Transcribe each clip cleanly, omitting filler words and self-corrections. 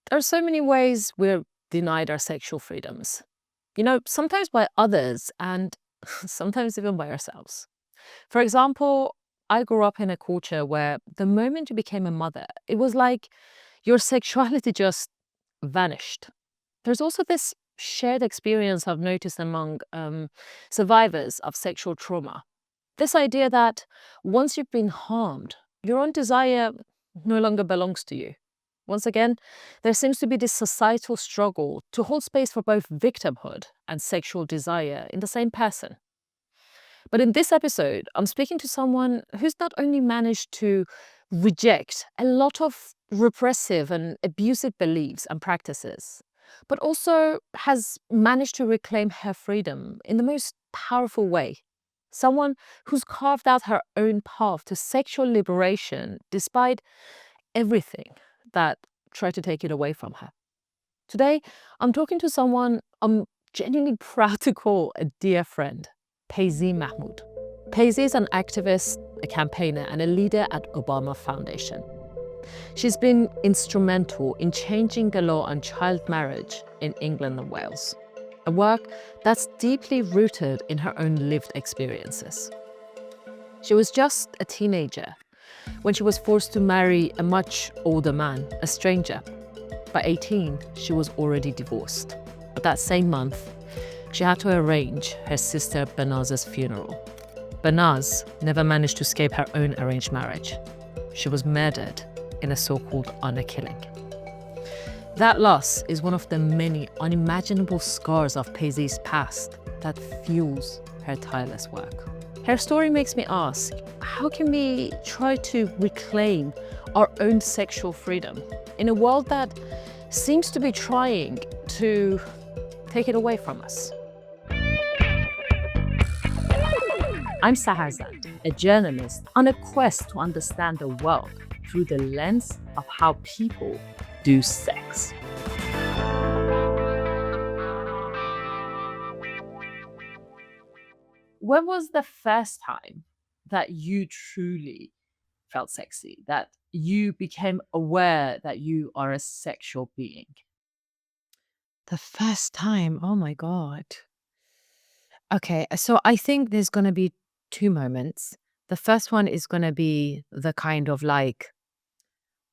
There are so many ways we're denied our sexual freedoms. Sometimes by others and sometimes even by ourselves. For example, I grew up in a culture where the moment you became a mother, it was like your sexuality just vanished. There's also this shared experience I've noticed among survivors of sexual trauma. This idea that once you've been harmed, your own desire no longer belongs to you. Once again, there seems to be this societal struggle to hold space for both victimhood and sexual desire in the same person. But in this episode, I'm speaking to someone who's not only managed to reject a lot of repressive and abusive beliefs and practices, but also has managed to reclaim her freedom in the most powerful way. Someone who's carved out her own path to sexual liberation despite everything that tried to take it away from her. Today, I'm talking to someone I'm genuinely proud to call a dear friend, Payzee Mahmod. Payzee is an activist, a campaigner, and a leader at Obama Foundation. She's been instrumental in changing the law on child marriage in England and Wales, a work that's deeply rooted in her own lived experiences. She was just a teenager when she was forced to marry a much older man, a stranger. By 18, she was already divorced. But that same month, she had to arrange her sister Banaz's funeral. Banaz never managed to escape her own arranged marriage. She was murdered in a so-called honor killing. That loss is one of the many unimaginable scars of Payzee's past that fuels her tireless work. Her story makes me ask, how can we try to reclaim our own sexual freedom in a world that seems to be trying to take it away from us? I'm Sahar, a journalist on a quest to understand the world through the lens of how people do sex. When was the first time that you truly felt sexy, that you became aware that you are a sexual being? The first time, oh my God. Okay, so I think there's gonna be 2 moments. The first one is gonna be the kind of like,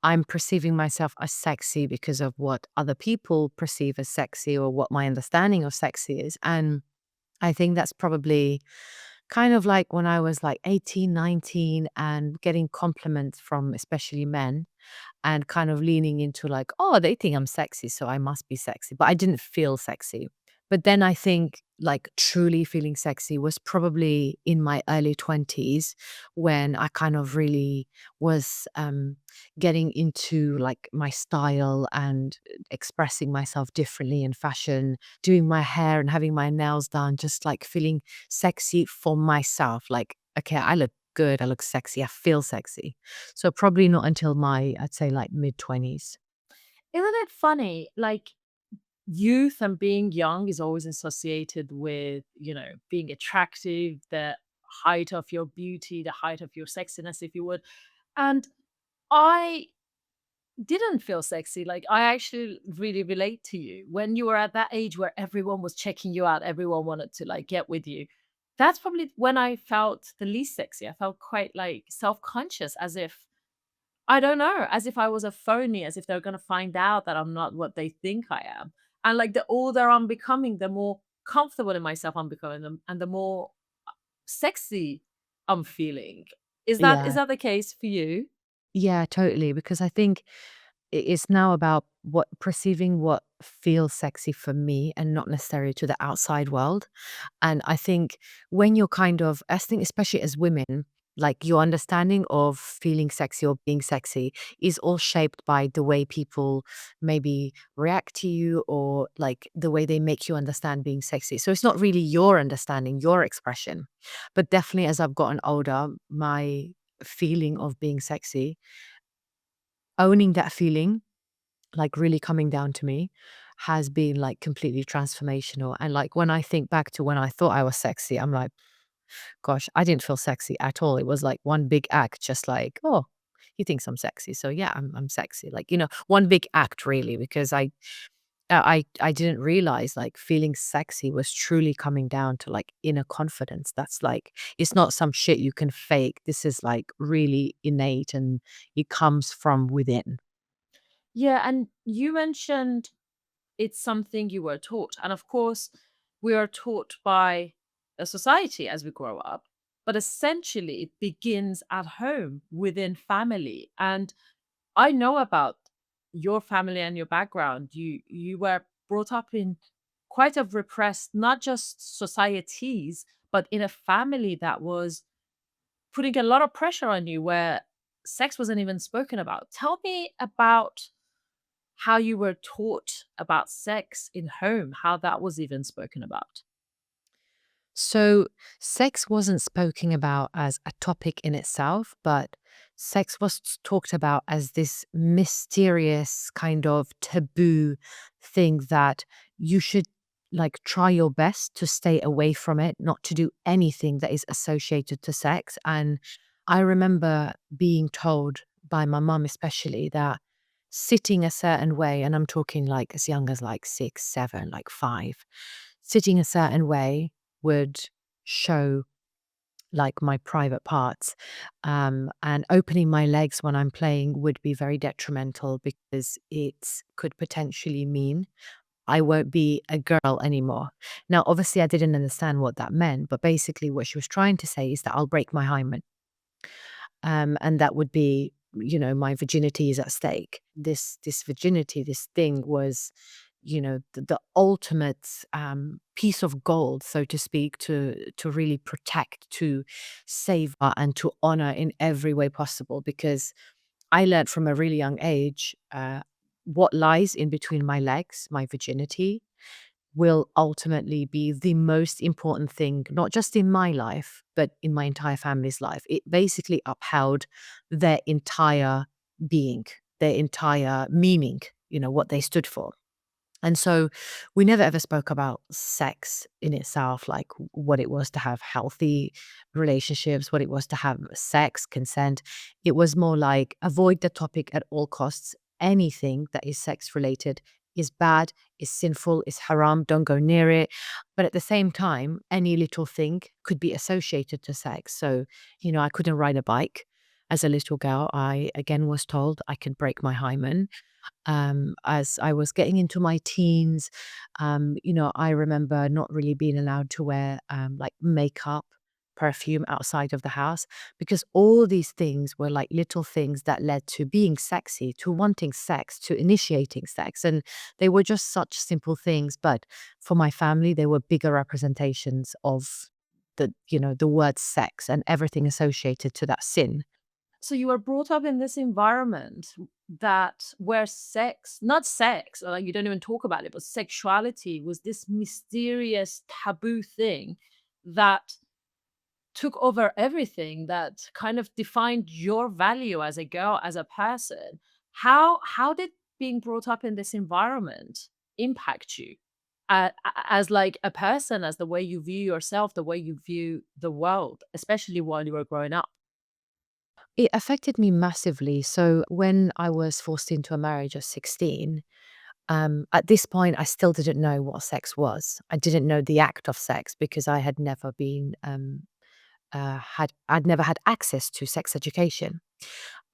I'm perceiving myself as sexy because of what other people perceive as sexy or what my understanding of sexy is, and I think that's probably kind of like when I was like 18, 19, and getting compliments from especially men and kind of leaning into like, "Oh, they think I'm sexy, so I must be sexy." But I didn't feel sexy. But then I think like truly feeling sexy was probably in my early 20s when I kind of really was getting into like my style and expressing myself differently in fashion, doing my hair and having my nails done, just like feeling sexy for myself. Like, okay, I look good, I look sexy, I feel sexy. So probably not until my, I'd say like mid-20s. Isn't it funny? Like, youth and being young is always associated with, being attractive, the height of your beauty, the height of your sexiness, if you would. And I didn't feel sexy. Like, I actually really relate to you. When you were at that age where everyone was checking you out, everyone wanted to like get with you. That's probably when I felt the least sexy. I felt quite like self-conscious, as if I don't know, as if I was a phony, as if they're gonna find out that I'm not what they think I am. And like the older I'm becoming, the more comfortable in myself I'm becoming, and the more sexy I'm feeling. Is Yeah. that the case for you? Yeah, totally. Because I think it's now about what perceiving what feels sexy for me and not necessarily to the outside world. And I think when you're kind of, I think especially as women, like your understanding of feeling sexy or being sexy is all shaped by the way people maybe react to you or like the way they make you understand being sexy. So it's not really your understanding, your expression. But definitely as I've gotten older, my feeling of being sexy, owning that feeling, like really coming down to me, has been like completely transformational. And like when I think back to when I thought I was sexy, I'm like, gosh, I didn't feel sexy at all. It was like one big act, just like, oh, he thinks I'm sexy. So yeah, I'm sexy. Like, one big act really, because I didn't realize like feeling sexy was truly coming down to like inner confidence. That's like it's not some shit you can fake. This is like really innate and it comes from within. Yeah, and you mentioned it's something you were taught. And of course, we are taught by a society as we grow up, but essentially it begins at home within family. And I know about your family and your background. You were brought up in quite a repressed, not just societies, but in a family that was putting a lot of pressure on you where sex wasn't even spoken about. Tell me about how you were taught about sex in home, how that was even spoken about. So, sex wasn't spoken about as a topic in itself, but sex was talked about as this mysterious kind of taboo thing that you should like try your best to stay away from it, not to do anything that is associated to sex. And I remember being told by my mum, especially, that sitting a certain way, and I'm talking like as young as like 6, 7, like 5, sitting a certain way would show like my private parts. And opening my legs when I'm playing would be very detrimental because it could potentially mean I won't be a girl anymore. Now, obviously, I didn't understand what that meant, but basically, what she was trying to say is that I'll break my hymen. And that would be, my virginity is at stake. This virginity, this thing was, the ultimate piece of gold, so to speak, to really protect, to save, and to honor in every way possible. Because I learned from a really young age what lies in between my legs, my virginity, will ultimately be the most important thing, not just in my life, but in my entire family's life. It basically upheld their entire being, their entire meaning, what they stood for. And so we never ever spoke about sex in itself, like what it was to have healthy relationships, what it was to have sex, consent. It was more like avoid the topic at all costs. Anything that is sex related is bad, is sinful, is haram, don't go near it. But at the same time, any little thing could be associated to sex. So, I couldn't ride a bike. As a little girl, I again was told I could break my hymen. As I was getting into my teens, I remember not really being allowed to wear like makeup, perfume outside of the house, because all these things were like little things that led to being sexy, to wanting sex, to initiating sex. And they were just such simple things. But for my family, they were bigger representations of the word sex and everything associated to that sin. So you were brought up in this environment that where sex, not sex, or like you don't even talk about it, but sexuality was this mysterious taboo thing that took over everything, that kind of defined your value as a girl, as a person. How did being brought up in this environment impact you as like a person, as the way you view yourself, the way you view the world, especially while you were growing up? It affected me massively. So when I was forced into a marriage at 16, at this point, I still didn't know what sex was. I didn't know the act of sex because I had never been I'd never had access to sex education.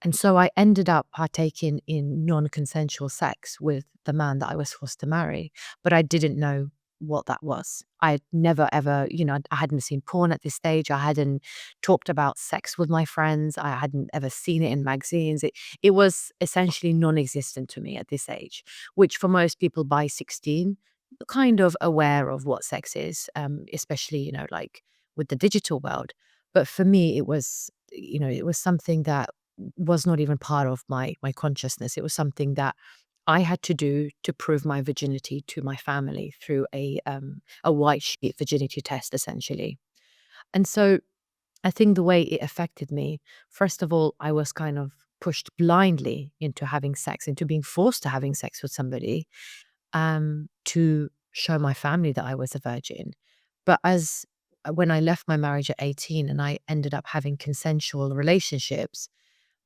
And so I ended up partaking in non-consensual sex with the man that I was forced to marry, but I didn't know what that was. I had never ever, I hadn't seen porn at this stage. I hadn't talked about sex with my friends. I hadn't ever seen it in magazines. It was essentially non-existent to me at this age, which for most people by 16, kind of aware of what sex is, especially, like with the digital world. But for me, it was something that was not even part of my consciousness. It was something that I had to do to prove my virginity to my family through a white sheet virginity test, essentially. And so I think the way it affected me, first of all, I was kind of pushed blindly into having sex, into being forced to having sex with somebody, to show my family that I was a virgin. But when I left my marriage at 18 and I ended up having consensual relationships,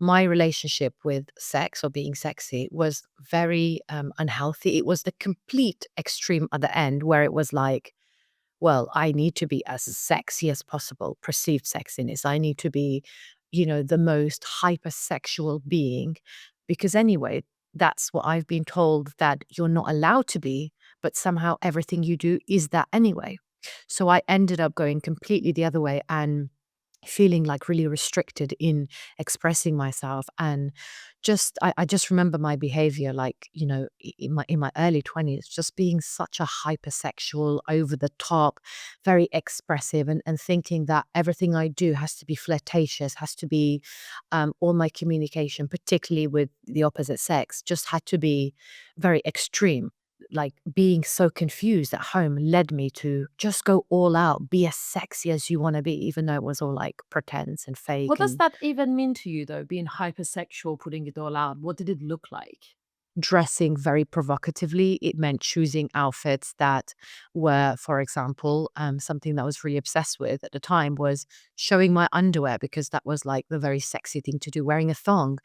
my relationship with sex or being sexy was very unhealthy. It was the complete extreme other end where it was like, well, I need to be as sexy as possible, perceived sexiness. I need to be, the most hypersexual being because anyway, that's what I've been told that you're not allowed to be, but somehow everything you do is that anyway. So I ended up going completely the other way and feeling like really restricted in expressing myself and I just remember my behavior like in my early 20s just being such a hypersexual over the top, very expressive, and thinking that everything I do has to be flirtatious, has to be all my communication, particularly with the opposite sex, just had to be very extreme. Like being so confused at home led me to just go all out, be as sexy as you want to be, even though it was all like pretense and What fake does and that even mean to you, though, being hypersexual, putting it all out? What did it look like? dressing very provocatively. It meant choosing outfits that were, for example, something that I was really obsessed with at the time was showing my underwear because that was like the very sexy thing to do. Wearing a thong,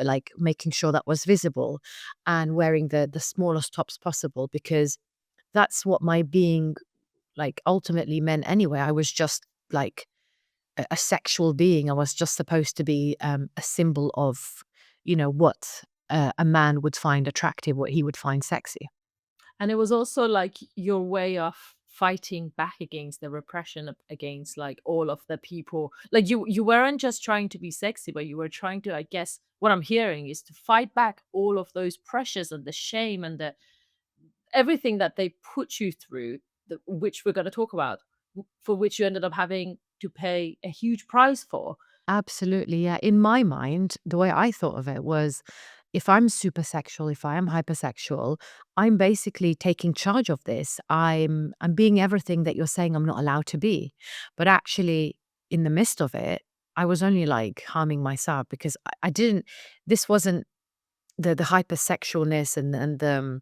like making sure that was visible, and wearing the smallest tops possible because that's what my being like ultimately meant anyway. I was just like a sexual being. I was just supposed to be a symbol of, what a man would find attractive, what he would find sexy. And it was also like your way of fighting back against the repression against like all of the people. Like you weren't just trying to be sexy, but you were trying to, I guess what I'm hearing is to fight back all of those pressures and the shame and the everything that they put you through, which we're going to talk about, for which you ended up having to pay a huge price for. Absolutely, yeah. In my mind, the way I thought of it was if I'm super sexual, if I am hypersexual, I'm basically taking charge of this. I'm being everything that you're saying I'm not allowed to be. But actually, in the midst of it, I was only like harming myself because I didn't this wasn't the hypersexualness and the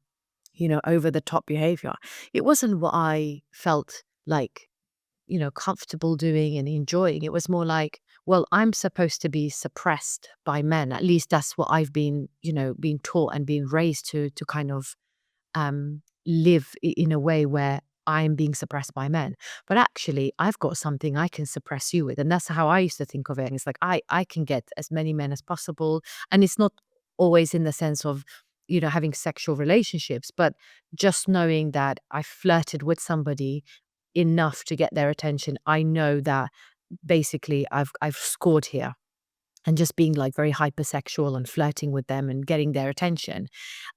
over the top behavior. It wasn't what I felt like comfortable doing and enjoying. It was more like, well, I'm supposed to be suppressed by men. At least that's what I've been, being taught and being raised to kind of live in a way where I'm being suppressed by men. But actually, I've got something I can suppress you with. And that's how I used to think of it. And it's like, I can get as many men as possible. And it's not always in the sense of, having sexual relationships, but just knowing that I flirted with somebody enough to get their attention. I know that basically I've scored here and just being like very hypersexual and flirting with them and getting their attention.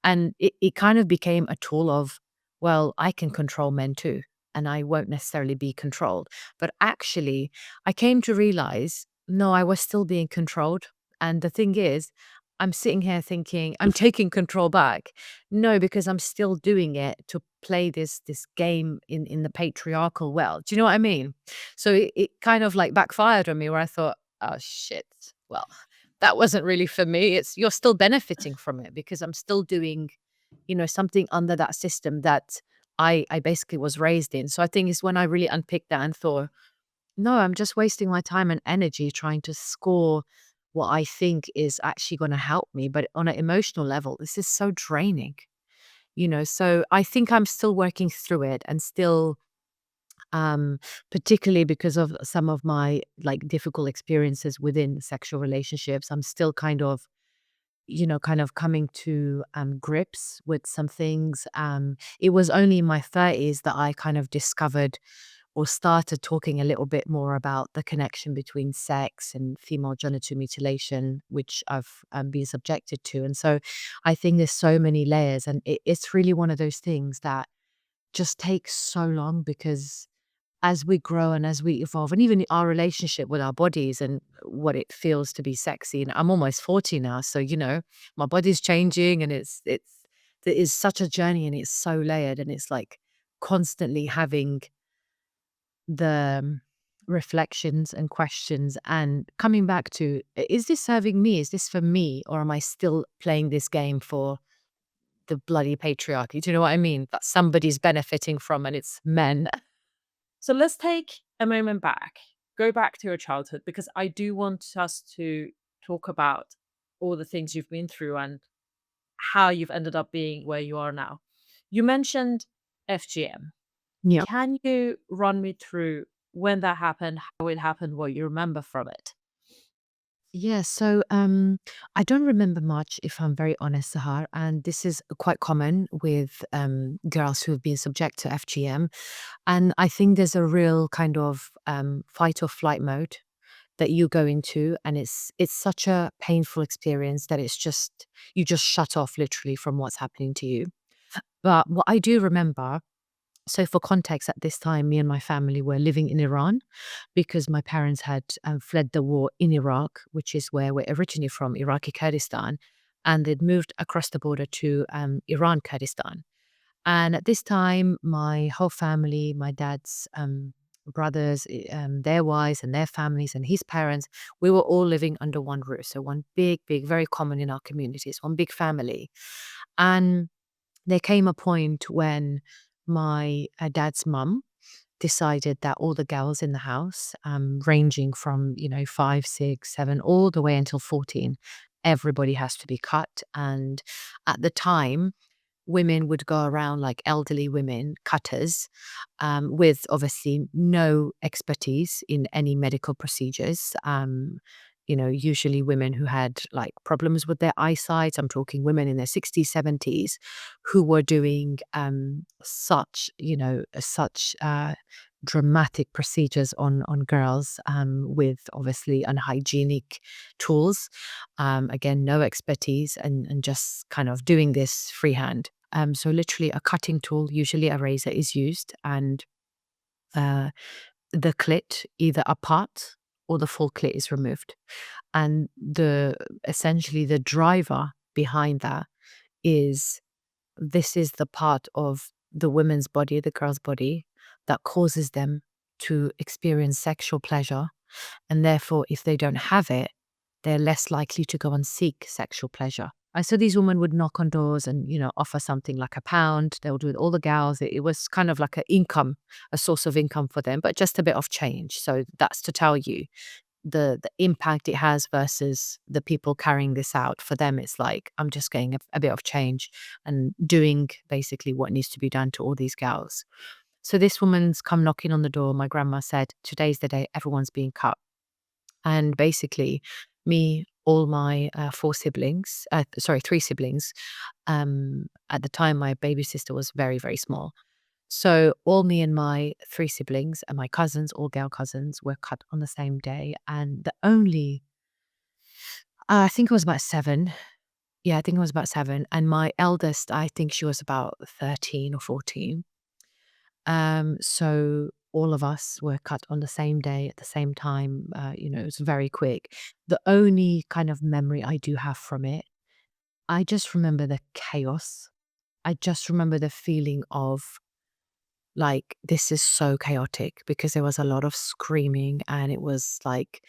And it kind of became a tool of, well, I can control men too, and I won't necessarily be controlled. But actually, I came to realize, no, I was still being controlled. And the thing is, I'm sitting here thinking I'm taking control back. No, because I'm still doing it to play this game in the patriarchal world. Do you know what I mean? So it kind of like backfired on me where I thought, oh shit. Well, that wasn't really for me. It's you're still benefiting from it because I'm still doing, something under that system that I basically was raised in. So I think it's when I really unpicked that and thought, no, I'm just wasting my time and energy trying to score what I think is actually going to help me. But on an emotional level, this is so draining, So I think I'm still working through it and still um, particularly because of some of my like difficult experiences within sexual relationships. I'm still kind of coming to grips with some things. It was only in my 30s that I kind of discovered or started talking a little bit more about the connection between sex and female genital mutilation, which I've been subjected to. And so I think there's so many layers, and it's really one of those things that just takes so long because as we grow and as we evolve, and even our relationship with our bodies and what it feels to be sexy. And I'm almost 40 now, so my body's changing, and it is such a journey, and it's so layered, and it's like constantly having the reflections and questions and coming back to, is this serving me? Is this for me? Or am I still playing this game for the bloody patriarchy? Do you know what I mean? That somebody's benefiting from, and it's men. So let's take a moment back, go back to your childhood, because I do want us to talk about all the things you've been through and how you've ended up being where you are now. You mentioned FGM. Yeah. Can you run me through when that happened, how it happened, what you remember from it? Yeah, so I don't remember much, if I'm very honest, Sahar, and this is quite common with girls who have been subject to FGM. And I think there's a real kind of fight or flight mode that you go into, and it's such a painful experience that it's just you just shut off literally from what's happening to you. But what I do remember, so for context, at this time, me and my family were living in Iran because my parents had fled the war in Iraq, which is where we're originally from, Iraqi Kurdistan, and they'd moved across the border to Iran, Kurdistan. And at this time, my whole family, my dad's brothers, their wives and their families and his parents, we were all living under one roof. So one big, big, very common in our communities, one big family. And there came a point when my dad's mum decided that all the girls in the house, ranging from, 5, 6, 7, all the way until 14, everybody has to be cut. And at the time, women would go around like elderly women, cutters, with obviously no expertise in any medical procedures. Usually women who had like problems with their eyesight. I'm talking women in their 60s, 70s, who were doing such dramatic procedures on girls with obviously unhygienic tools. Again, no expertise and just kind of doing this freehand. So literally a cutting tool, usually a razor, is used, and uh, the clit, either a part or the full clit, is removed. And the essentially the driver behind that is this is the part of the woman's body, the girl's body, that causes them to experience sexual pleasure. And therefore, if they don't have it, they're less likely to go and seek sexual pleasure. And so these women would knock on doors and, offer something like £1. They would do it with all the gals. It was kind of like a source of income for them, but just a bit of change. So that's to tell you the impact it has versus the people carrying this out. For them, it's like, I'm just getting a bit of change and doing basically what needs to be done to all these gals. So this woman's come knocking on the door. My grandma said, today's the day everyone's being cut. And basically, me, all my three siblings, at the time, my baby sister was very, very small. So all me and my three siblings and my cousins, all girl cousins, were cut on the same day. And I think it was about 7. Yeah, I think it was about 7. And my eldest, I think she was about 13 or 14. So all of us were cut on the same day at the same time. It was very quick. The only kind of memory I do have from it, I just remember the chaos. I just remember the feeling of like, this is so chaotic because there was a lot of screaming, and it was like,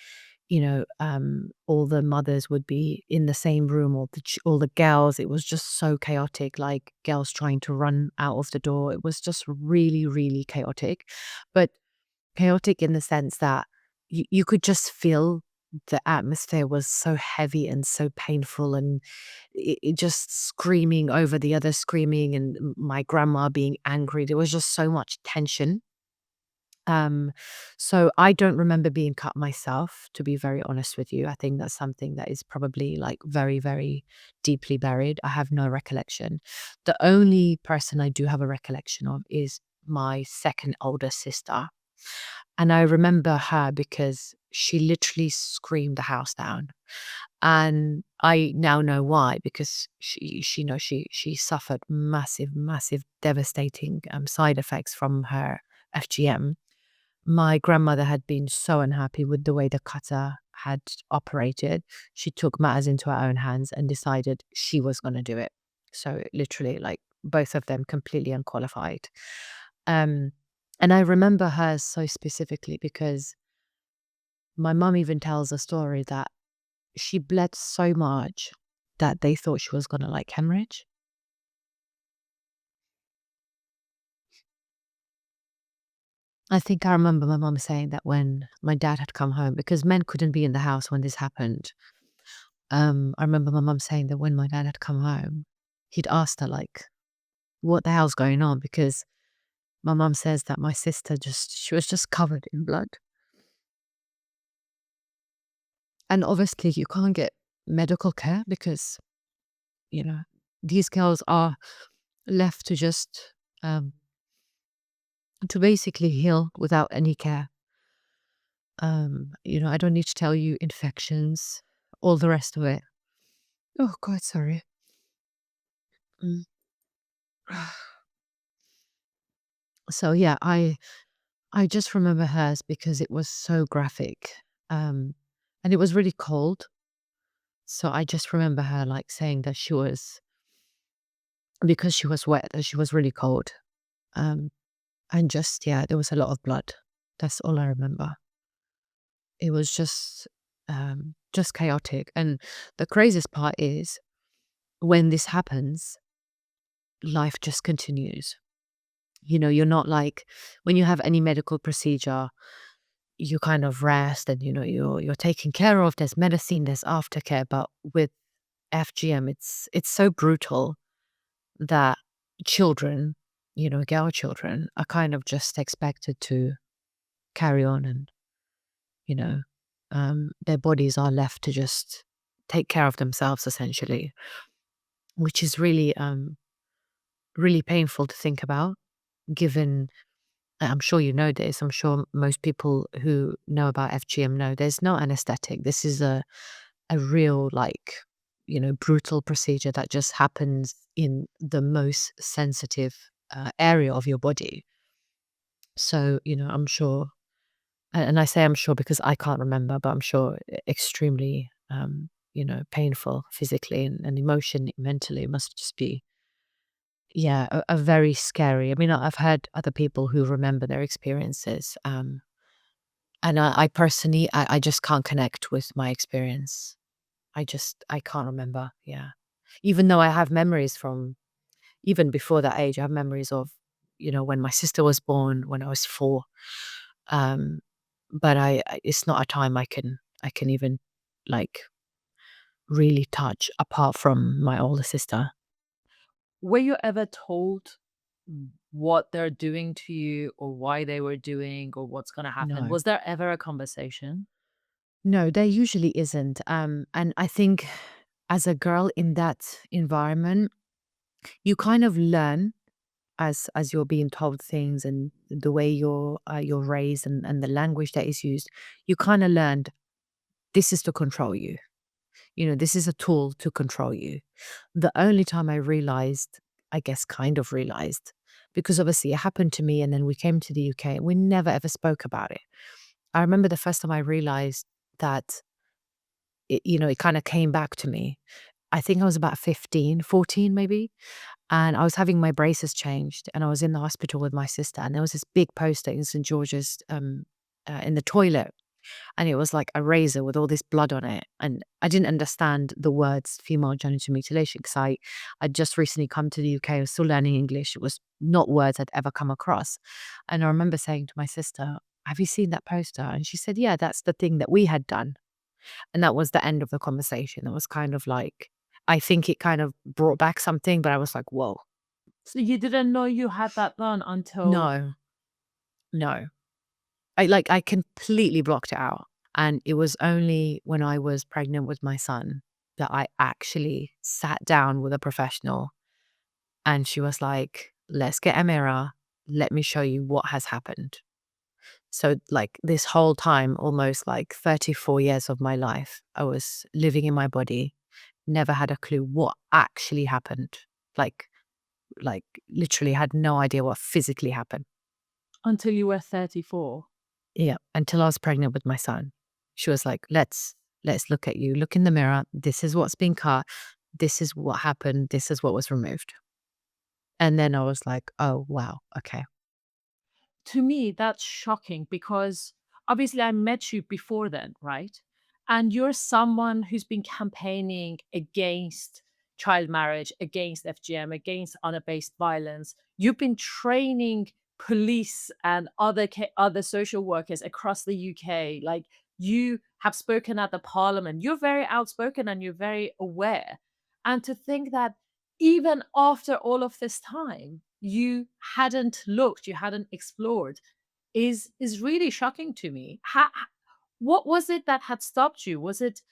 all the mothers would be in the same room, or all the girls. It was just so chaotic, like girls trying to run out of the door. It was just really, really chaotic, but chaotic in the sense that you could just feel the atmosphere was so heavy and so painful, and it just screaming over the other screaming, and my grandma being angry. There was just so much tension. Um, so I don't remember being cut myself, to be very honest with you. I think that's something that is probably like very, very deeply buried. I have no recollection. The only person I do have a recollection of is my second older sister. And I remember her because she literally screamed the house down. And I now know why, because she suffered massive, massive, devastating side effects from her FGM. My grandmother had been so unhappy with the way the cutter had operated. She took matters into her own hands and decided she was going to do it. So literally, like, both of them completely unqualified. Um, and I remember her so specifically because my mum even tells a story that she bled so much that they thought she was going to like hemorrhage. I think I remember my mum saying that when my dad had come home, because men couldn't be in the house when this happened. I remember my mum saying that when my dad had come home, he'd asked her, like, what the hell's going on? Because my mum says that my sister she was just covered in blood. And obviously, you can't get medical care because, you know, these girls are left um, to basically heal without any care. I don't need to tell you infections, all the rest of it. Oh God, sorry. Mm. So yeah, I just remember hers because it was so graphic. Um, and it was really cold. So I just remember her like saying that because she was wet, that she was really cold. Um, and just, yeah, there was a lot of blood. That's all I remember. It was just chaotic. And the craziest part is when this happens, life just continues. You're not like when you have any medical procedure, you kind of rest and you're taken care of. There's medicine, there's aftercare. But with FGM, it's so brutal that children, girl children, are kind of just expected to carry on and you know, their bodies are left to just take care of themselves essentially, which is really painful to think about. Given, I'm sure you know this. I'm sure most people who know about FGM know there's no anesthetic. This is a real brutal procedure that just happens in the most sensitive area of your body. So I'm sure. And I say I'm sure because I can't remember, but I'm sure extremely, painful physically and emotionally, mentally. It must just be, yeah, a very scary. I mean, I've heard other people who remember their experiences, and I personally, I just can't connect with my experience. I can't remember. Yeah, even though I have memories from even before that age, I have memories of, when my sister was born when I was 4. Um, but it's not a time I can even like really touch apart from my older sister. Were you ever told what they're doing to you or why they were doing or what's going to happen? No. Was there ever a conversation? No, there usually isn't. And I think as a girl in that environment, you kind of learn as you're being told things and the way you're raised and the language that is used. You kind of learned this is to control you. This is a tool to control you. The only time I realized, I guess, kind of realized, because obviously it happened to me and then we came to the UK. We never ever spoke about it. I remember the first time I realized that it kind of came back to me. I think I was about 15, 14 maybe. And I was having my braces changed and I was in the hospital with my sister. And there was this big poster in St. George's in the toilet, and it was like a razor with all this blood on it. And I didn't understand the words female genital mutilation because I'd just recently come to the UK. I was still learning English. It was not words I'd ever come across. And I remember saying to my sister, have you seen that poster? And she said, yeah, that's the thing that we had done. And that was the end of the conversation. It was kind of like, I think it kind of brought back something, but I was like, whoa, So you didn't know you had that done until no, no. I completely blocked it out. And it was only when I was pregnant with my son that I actually sat down with a professional and she was like, let's get a mirror. Let me show you what has happened. So, like, this whole time, almost like 34 years of my life, I was living in my body, never had a clue what actually happened. Like, like literally had no idea what physically happened. you were 34. Yeah, until I was pregnant with my son. She was like, let's look at you. Look in the mirror. This is what's been cut. This is what happened. This is what was removed. And then I was like, oh wow, okay. To me, that's shocking because obviously I met you before then, right? And you're someone who's been campaigning against child marriage, against FGM, against honor-based violence. You've been training police and other social workers across the UK. Like you have spoken at the parliament. You're very outspoken and you're very aware. And to think that even after all of this time, you hadn't looked, you hadn't explored is really shocking to me. What was it that had stopped you? Was it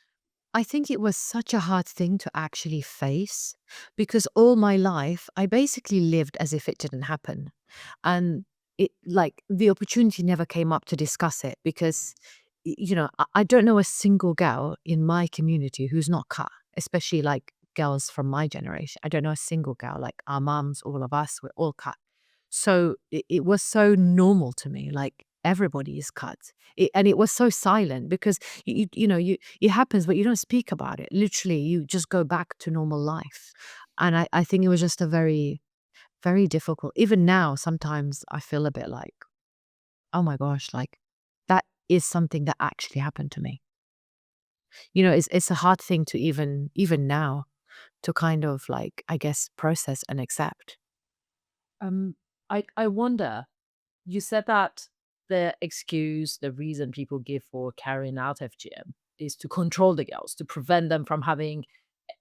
I think it was such a hard thing to actually face because all my life I basically lived as if it didn't happen. And it like the opportunity never came up to discuss it because I don't know a single girl in my community who's not cut, especially like girls from my generation. I don't know a single girl, like our mums, all of us, we're all cut. So it was so normal to me, like everybody is cut. And it was so silent because it happens, but you don't speak about it. Literally, you just go back to normal life. And I think it was just a very, very difficult. Even now, sometimes I feel a bit like, oh my gosh, like that is something that actually happened to me. It's a hard thing to even now to kind of like, I guess, process and accept. um I wonder, you said that the excuse, the reason people give for carrying out FGM is to control the girls, to prevent them from having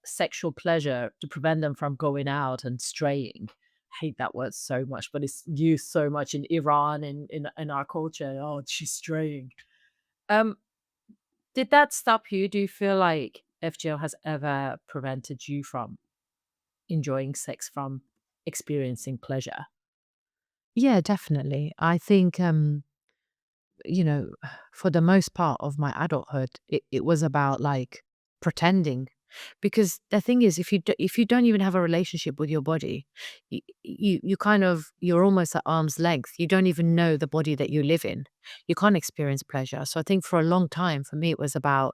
sexual pleasure, to prevent them from going out and straying. I hate that word so much, but it's used so much in Iran, in our culture. Oh, she's straying. Um, did that stop you? Do you feel like FGM has ever prevented you from enjoying sex, from experiencing pleasure? Yeah, definitely. I think you know, for the most part of my adulthood, it was about like pretending. Because the thing is, if you don't even have a relationship with your body, you kind of you're almost at arm's length. You don't even know the body that you live in. You can't experience pleasure. So I think for a long time, for me, it was about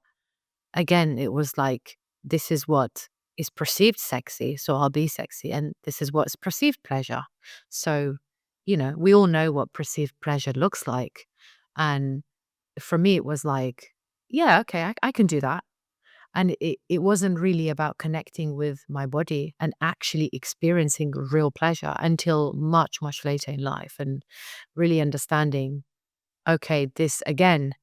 again, it was like this is what is perceived sexy, so I'll be sexy, and this is what's perceived pleasure. So we all know what perceived pleasure looks like, and for me, it was like, yeah, okay, I can do that. And it wasn't really about connecting with my body and actually experiencing real pleasure until much, much later in life and really understanding, okay, this again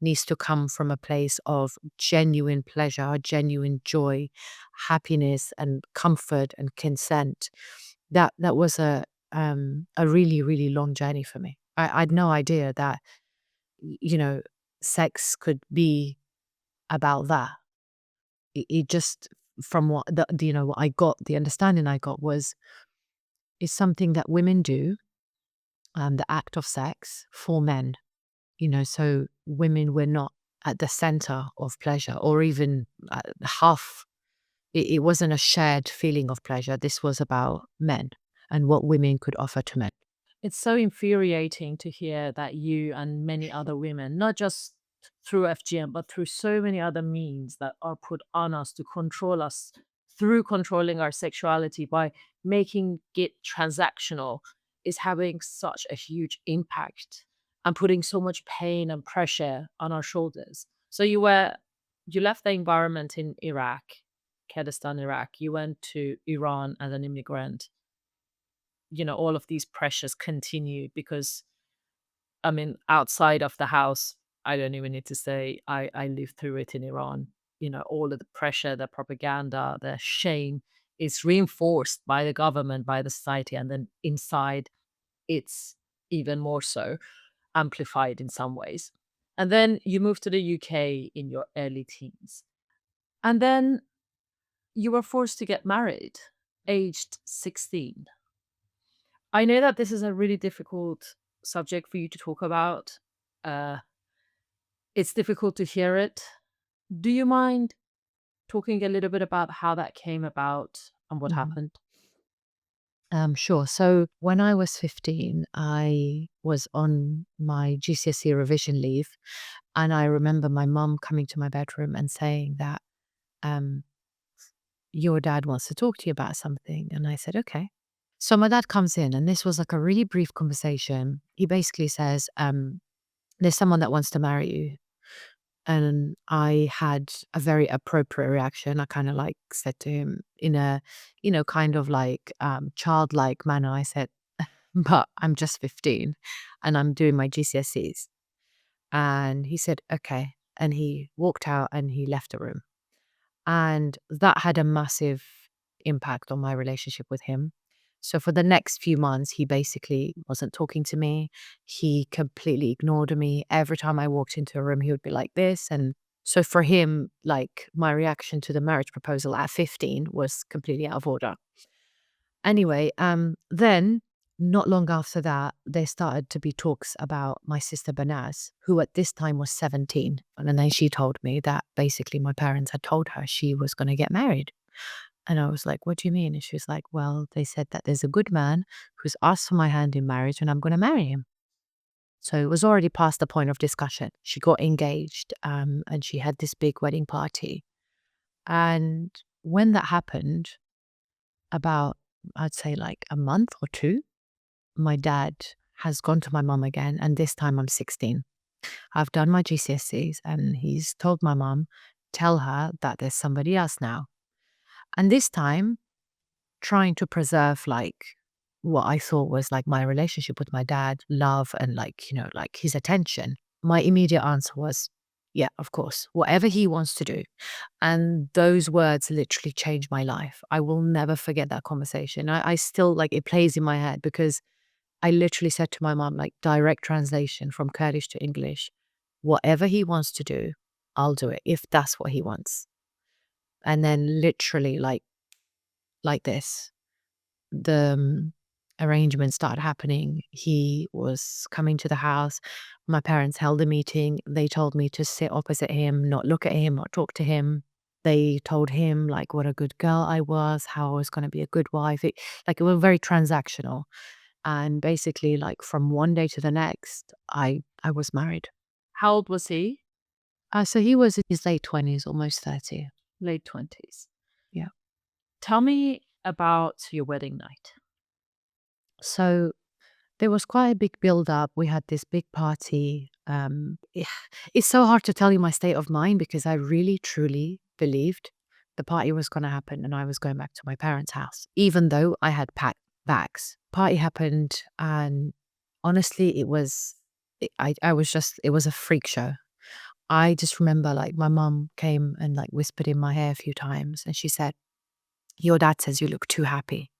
needs to come from a place of genuine pleasure, genuine joy, happiness, and comfort and consent. That was a really, really long journey for me. I'd no idea that you know, sex could be about that. It just from what what I got, the understanding I got was it's something that women do, the act of sex for men. So women were not at the center of pleasure or even half. It wasn't a shared feeling of pleasure. This was about men and what women could offer to men. It's so infuriating to hear that you and many other women, not just through FGM, but through so many other means that are put on us to control us through controlling our sexuality by making it transactional, is having such a huge impact and putting so much pain and pressure on our shoulders. So you left the environment in Iraq, Kurdistan, Iraq. You went to Iran as an immigrant. All of these pressures continued because, I mean, outside of the house, I don't even need to say I lived through it in Iran. All of the pressure, the propaganda, the shame is reinforced by the government, by the society, and then inside it's even more so amplified in some ways. And then you moved to the UK in your early teens. And then you were forced to get married aged 16. I know that this is a really difficult subject for you to talk about. Uh, it's difficult to hear it. Do you mind talking a little bit about how that came about and what Mhm. happened? Sure. So when I was 15, I was on my GCSE revision leave. And I remember my mum coming to my bedroom and saying that, um, your dad wants to talk to you about something. And I said, okay. So my dad comes in, and this was like a really brief conversation. He basically says, there's someone that wants to marry you. And I had a very appropriate reaction. I kind of like said to him in a, kind of like childlike manner. I said, but I'm just 15 and I'm doing my GCSEs. And he said, okay. and he walked out and he left the room. And that had a massive impact on my relationship with him. So for the next few months, he basically wasn't talking to me. He completely ignored me. Every time I walked into a room, he would be like this. And so for him, like my reaction to the marriage proposal at 15 was completely out of order. Anyway, then not long after that, there started to be talks about my sister Banaz, who at this time was 17. And then she told me that basically my parents had told her she was going to get married. And I was like, what do you mean? And she was like, well, they said that there's a good man who's asked for my hand in marriage and I'm going to marry him. So it was already past the point of discussion. She got engaged and she had this big wedding party. And when that happened, about, I'd say like a month or two, my dad has gone to my mum again. And this time I'm 16. I've done my GCSEs and he's told my mum, tell her that there's somebody else now. And this time, trying to preserve like what I thought was like my relationship with my dad, love and like, like his attention. My immediate answer was, yeah, of course, whatever he wants to do. And those words literally changed my life. I will never forget that conversation. I still like it plays in my head because I literally said to my mom, like direct translation from Kurdish to English, whatever he wants to do, I'll do it if that's what he wants. And then literally like this, the arrangement started happening. He was coming to the house. My parents held a meeting. They told me to sit opposite him, not look at him, not talk to him. They told him like what a good girl I was, how I was going to be a good wife. It was very transactional. And basically, like from one day to the next, I was married. How old was he? So he was in his late 20s, almost 30. Late 20s. Yeah. Tell me about your wedding night. So there was quite a big build up. We had this big party. It's so hard to tell you my state of mind because I really, truly believed the party was going to happen and I was going back to my parents' house, even though I had packed bags. Party happened, and honestly, it was a freak show. I just remember like my mum came and like whispered in my hair a few times and she said, your dad says you look too happy.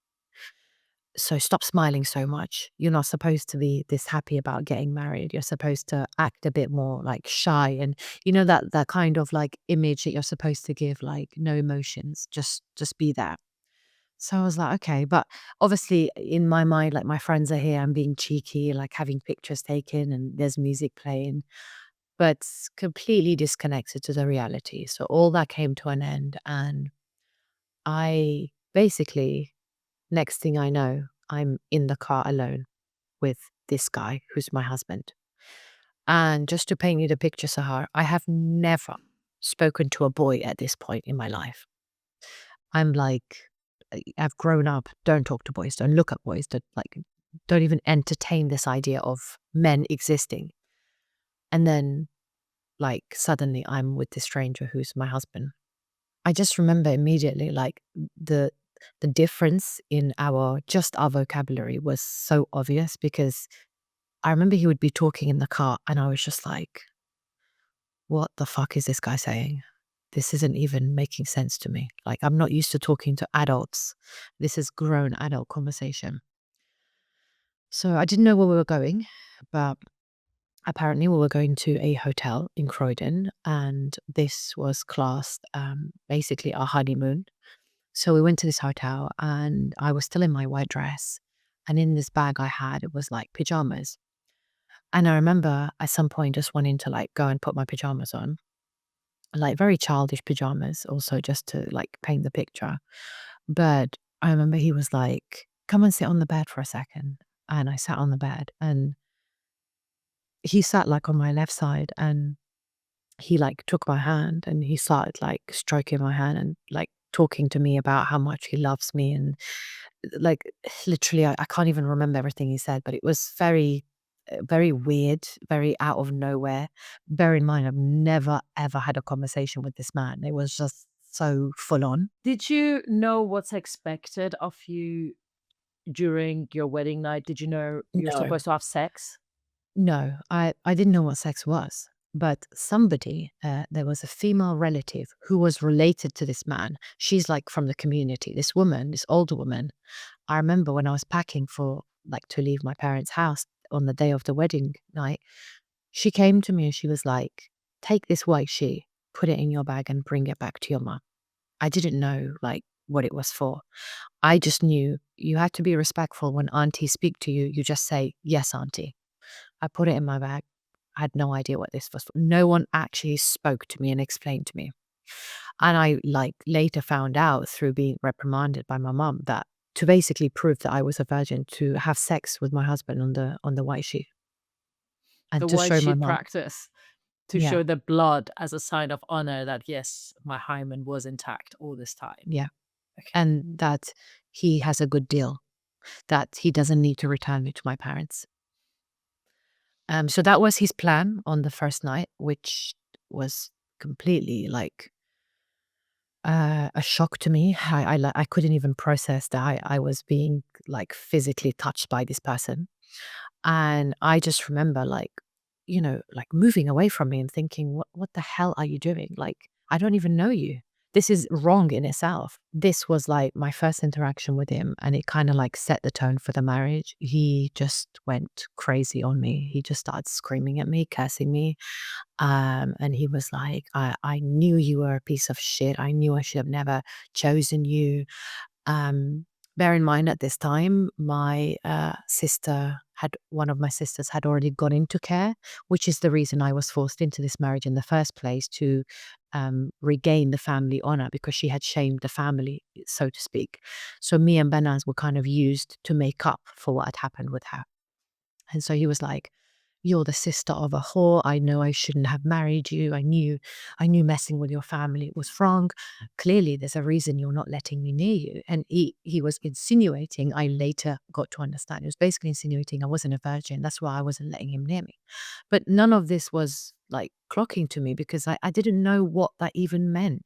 So stop smiling so much. You're not supposed to be this happy about getting married. You're supposed to act a bit more like shy and that kind of like image that you're supposed to give, like no emotions, just be there. So I was like, okay, but obviously in my mind, like my friends are here, I'm being cheeky, like having pictures taken and there's music playing, but completely disconnected to the reality. So all that came to an end and I basically, next thing I know, I'm in the car alone with this guy who's my husband. And just to paint you the picture, Sahar, I have never spoken to a boy at this point in my life. I'm like, I've grown up, don't talk to boys, don't look at boys, don't even entertain this idea of men existing. And then like suddenly I'm with this stranger who's my husband. I just remember immediately like the the difference in our vocabulary was so obvious because I remember he would be talking in the car and I was just like, what the fuck is this guy saying? This isn't even making sense to me. Like, I'm not used to talking to adults. This is grown adult conversation. So I didn't know where we were going, but apparently we were going to a hotel in Croydon and this was classed basically our honeymoon. So we went to this hotel and I was still in my white dress. And in this bag I had, it was like pajamas. And I remember at some point just wanting to like go and put my pajamas on, like very childish pajamas, also just to like paint the picture. But I remember he was like, come and sit on the bed for a second. And I sat on the bed and he sat like on my left side and he like took my hand and he started like stroking my hand and like talking to me about how much he loves me and like literally I can't even remember everything he said, but it was very weird, very out of nowhere. Bear in mind, I've never ever had a conversation with this man. It was just so full on. Did you know what's expected of you during your wedding night? Did you know you're No, supposed to have sex? no, I didn't know what sex was. But somebody, there was a female relative who was related to this man. She's like from the community. This woman, this older woman, I remember when I was packing for like to leave my parents' house on the day of the wedding night, she came to me and she was like, take this white sheet, put it in your bag and bring it back to your mum. I didn't know like what it was for. I just knew you had to be respectful when aunties speak to you. You just say, yes, auntie. I put it in my bag. I had no idea what this was for. No one actually spoke to me and explained to me. And I like later found out through being reprimanded by my mum that to basically prove that I was a virgin to have sex with my husband on the white sheet and The to white show my sheet mum. practice to Yeah, show the blood as a sign of honor that, yes, my hymen was intact all this time. yeah. Okay. And that he has a good deal, that he doesn't need to return me to my parents. So that was his plan on the first night, which was completely like a shock to me. I couldn't even process that I was being like physically touched by this person. And I just remember like, like moving away from me and thinking, what the hell are you doing? Like, I don't even know you. This is wrong in itself. This was like my first interaction with him, and it kind of like set the tone for the marriage. He just went crazy on me. He just started screaming at me, cursing me. And he was like, I knew you were a piece of shit. I knew I should have never chosen you. Um, Bear in mind at this time, my one of my sisters had already gone into care, which is the reason I was forced into this marriage in the first place to regain the family honor because she had shamed the family, so to speak. So me and Banaz were kind of used to make up for what had happened with her. And so he was like, you're the sister of a whore. I know I shouldn't have married you. I knew messing with your family was wrong. Clearly, there's a reason you're not letting me near you. And he was insinuating, I later got to understand, he was basically insinuating I wasn't a virgin. That's why I wasn't letting him near me. But none of this was like clocking to me because I didn't know what that even meant.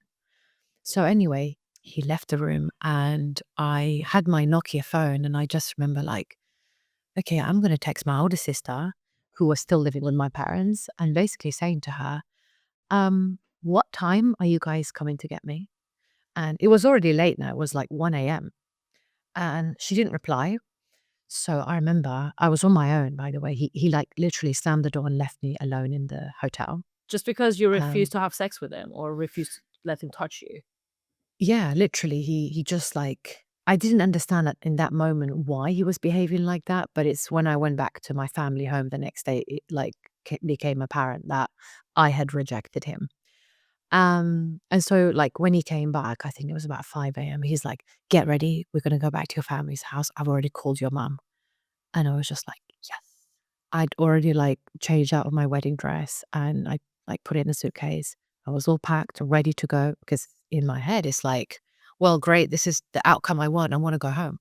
So anyway, he left the room and I had my Nokia phone and I just remember like, okay, I'm going to text my older sister, who was still living with my parents, and basically saying to her, what time are you guys coming to get me? And it was already late now. It was like 1 a.m. And she didn't reply. So I remember I was on my own, by the way. He like literally slammed the door and left me alone in the hotel. Just because you refuse Um, to have sex with him or refuse to let him touch you. yeah, literally, he just like, I didn't understand in that moment why he was behaving like that. But it's when I went back to my family home the next day, it like became apparent that I had rejected him. And so like when he came back, I think it was about 5 a.m. He's like, get ready. We're going to go back to your family's house. I've already called your mum. And I was just like, yes. I'd already like changed out of my wedding dress and I like put it in a suitcase. I was all packed, ready to go because in my head it's like, well, great, this is the outcome I want. I want to go home.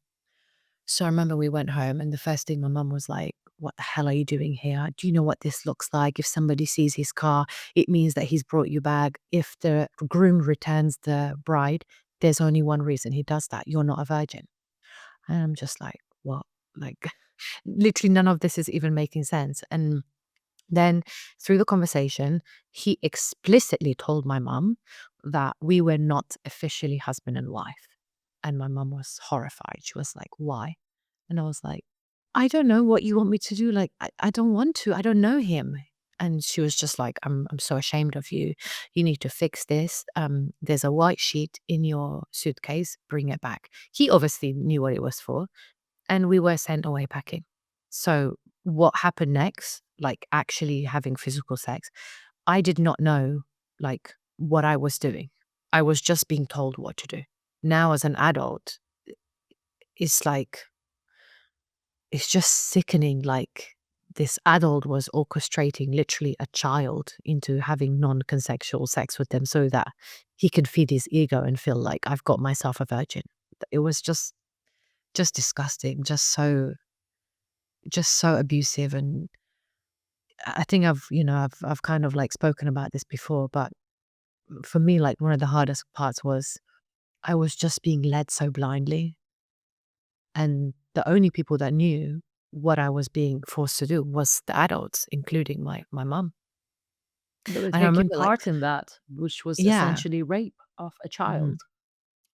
So I remember we went home and the first thing my mum was like, what the hell are you doing here? Do you know what this looks like? If somebody sees his car, it means that he's brought you back. If the groom returns the bride, there's only one reason he does that. You're not a virgin. And I'm just like, what? Like, literally none of this is even making sense. And then through the conversation, he explicitly told my mum that we were not officially husband and wife. And my mum was horrified. She was like, why? And I was like, I don't know what you want me to do. Like, I don't want to. I don't know him. And she was just like, I'm so ashamed of you. You need to fix this. There's a white sheet in your suitcase. Bring it back. He obviously knew what it was for. And we were sent away packing. So what happened next, like actually having physical sex, I did not know like what I was doing. I was just being told what to do. Now as an adult, it's like it's just sickening. Like this adult was orchestrating literally a child into having non-consensual sex with them so that he can feed his ego and feel like I've got myself a virgin. It was just disgusting, just so abusive. And I think I've kind of like spoken about this before, but for me, like one of the hardest parts was I was just being led so blindly. And the only people that knew what I was being forced to do was the adults, including my mum. They were And I taking remember, like, part in that, which was yeah, essentially rape of a mhm, child.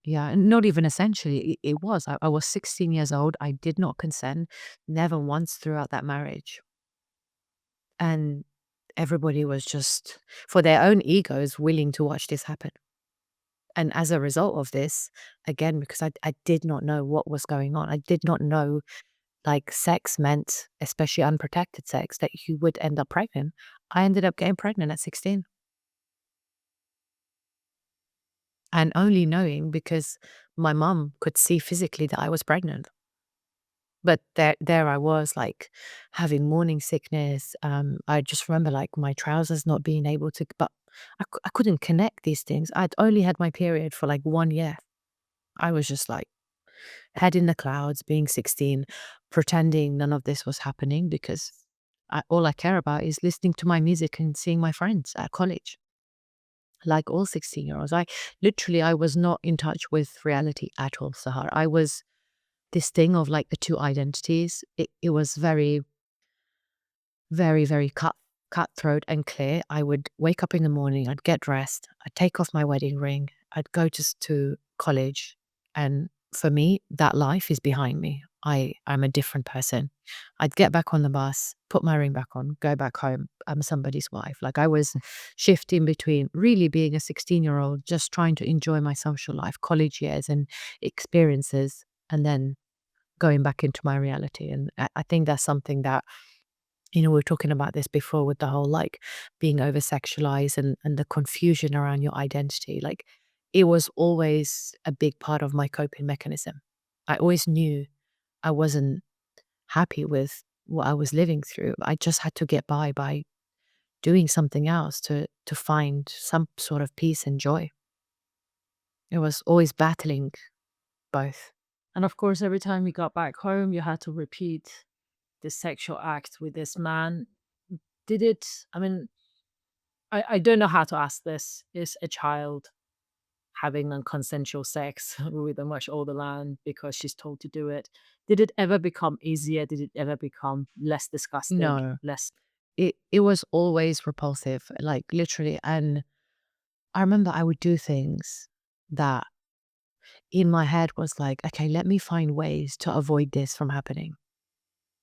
yeah, and not even essentially, it was. I was 16 years old. I did not consent, never once throughout that marriage. And everybody was just, for their own egos, willing to watch this happen. And as a result of this, again, because I did not know what was going on, I did not know like sex meant, especially unprotected sex, that you would end up pregnant. I ended up getting pregnant at 16 and only knowing because my mum could see physically that I was pregnant. But there I was, like, having morning sickness. I just remember, like, my trousers not being able to, but I couldn't connect these things. I'd only had my period for like 1 year. I was just like head in the clouds, being 16, pretending none of this was happening because all I care about is listening to my music and seeing my friends at college. Like all 16-year-olds, I was not in touch with reality at all, Sahar. I was this thing of like the two identities. It was very, very, very cutthroat and clear. I would wake up in the morning, I'd get dressed, I'd take off my wedding ring, I'd go to college, and for me, that life is behind me. I'm a different person. I'd get back on the bus, put my ring back on, go back home. I'm somebody's wife. Like I was shifting between really being a 16-year-old, just trying to enjoy my social life, college years and experiences, and then going back into my reality. And I think that's something that, we were talking about this before with the whole like being over sexualized and the confusion around your identity. Like it was always a big part of my coping mechanism. I always knew I wasn't happy with what I was living through. I just had to get by doing something else to find some sort of peace and joy. It was always battling both. And of course, every time you got back home, you had to repeat this sexual act with this man. Did it, I mean, I don't know how to ask this. Is a child having non-consensual sex with a much older man because she's told to do it? Did it ever become easier? Did it ever become less disgusting, No, less? it was always repulsive, like literally. And I remember I would do things that in my head was like, okay, let me find ways to avoid this from happening.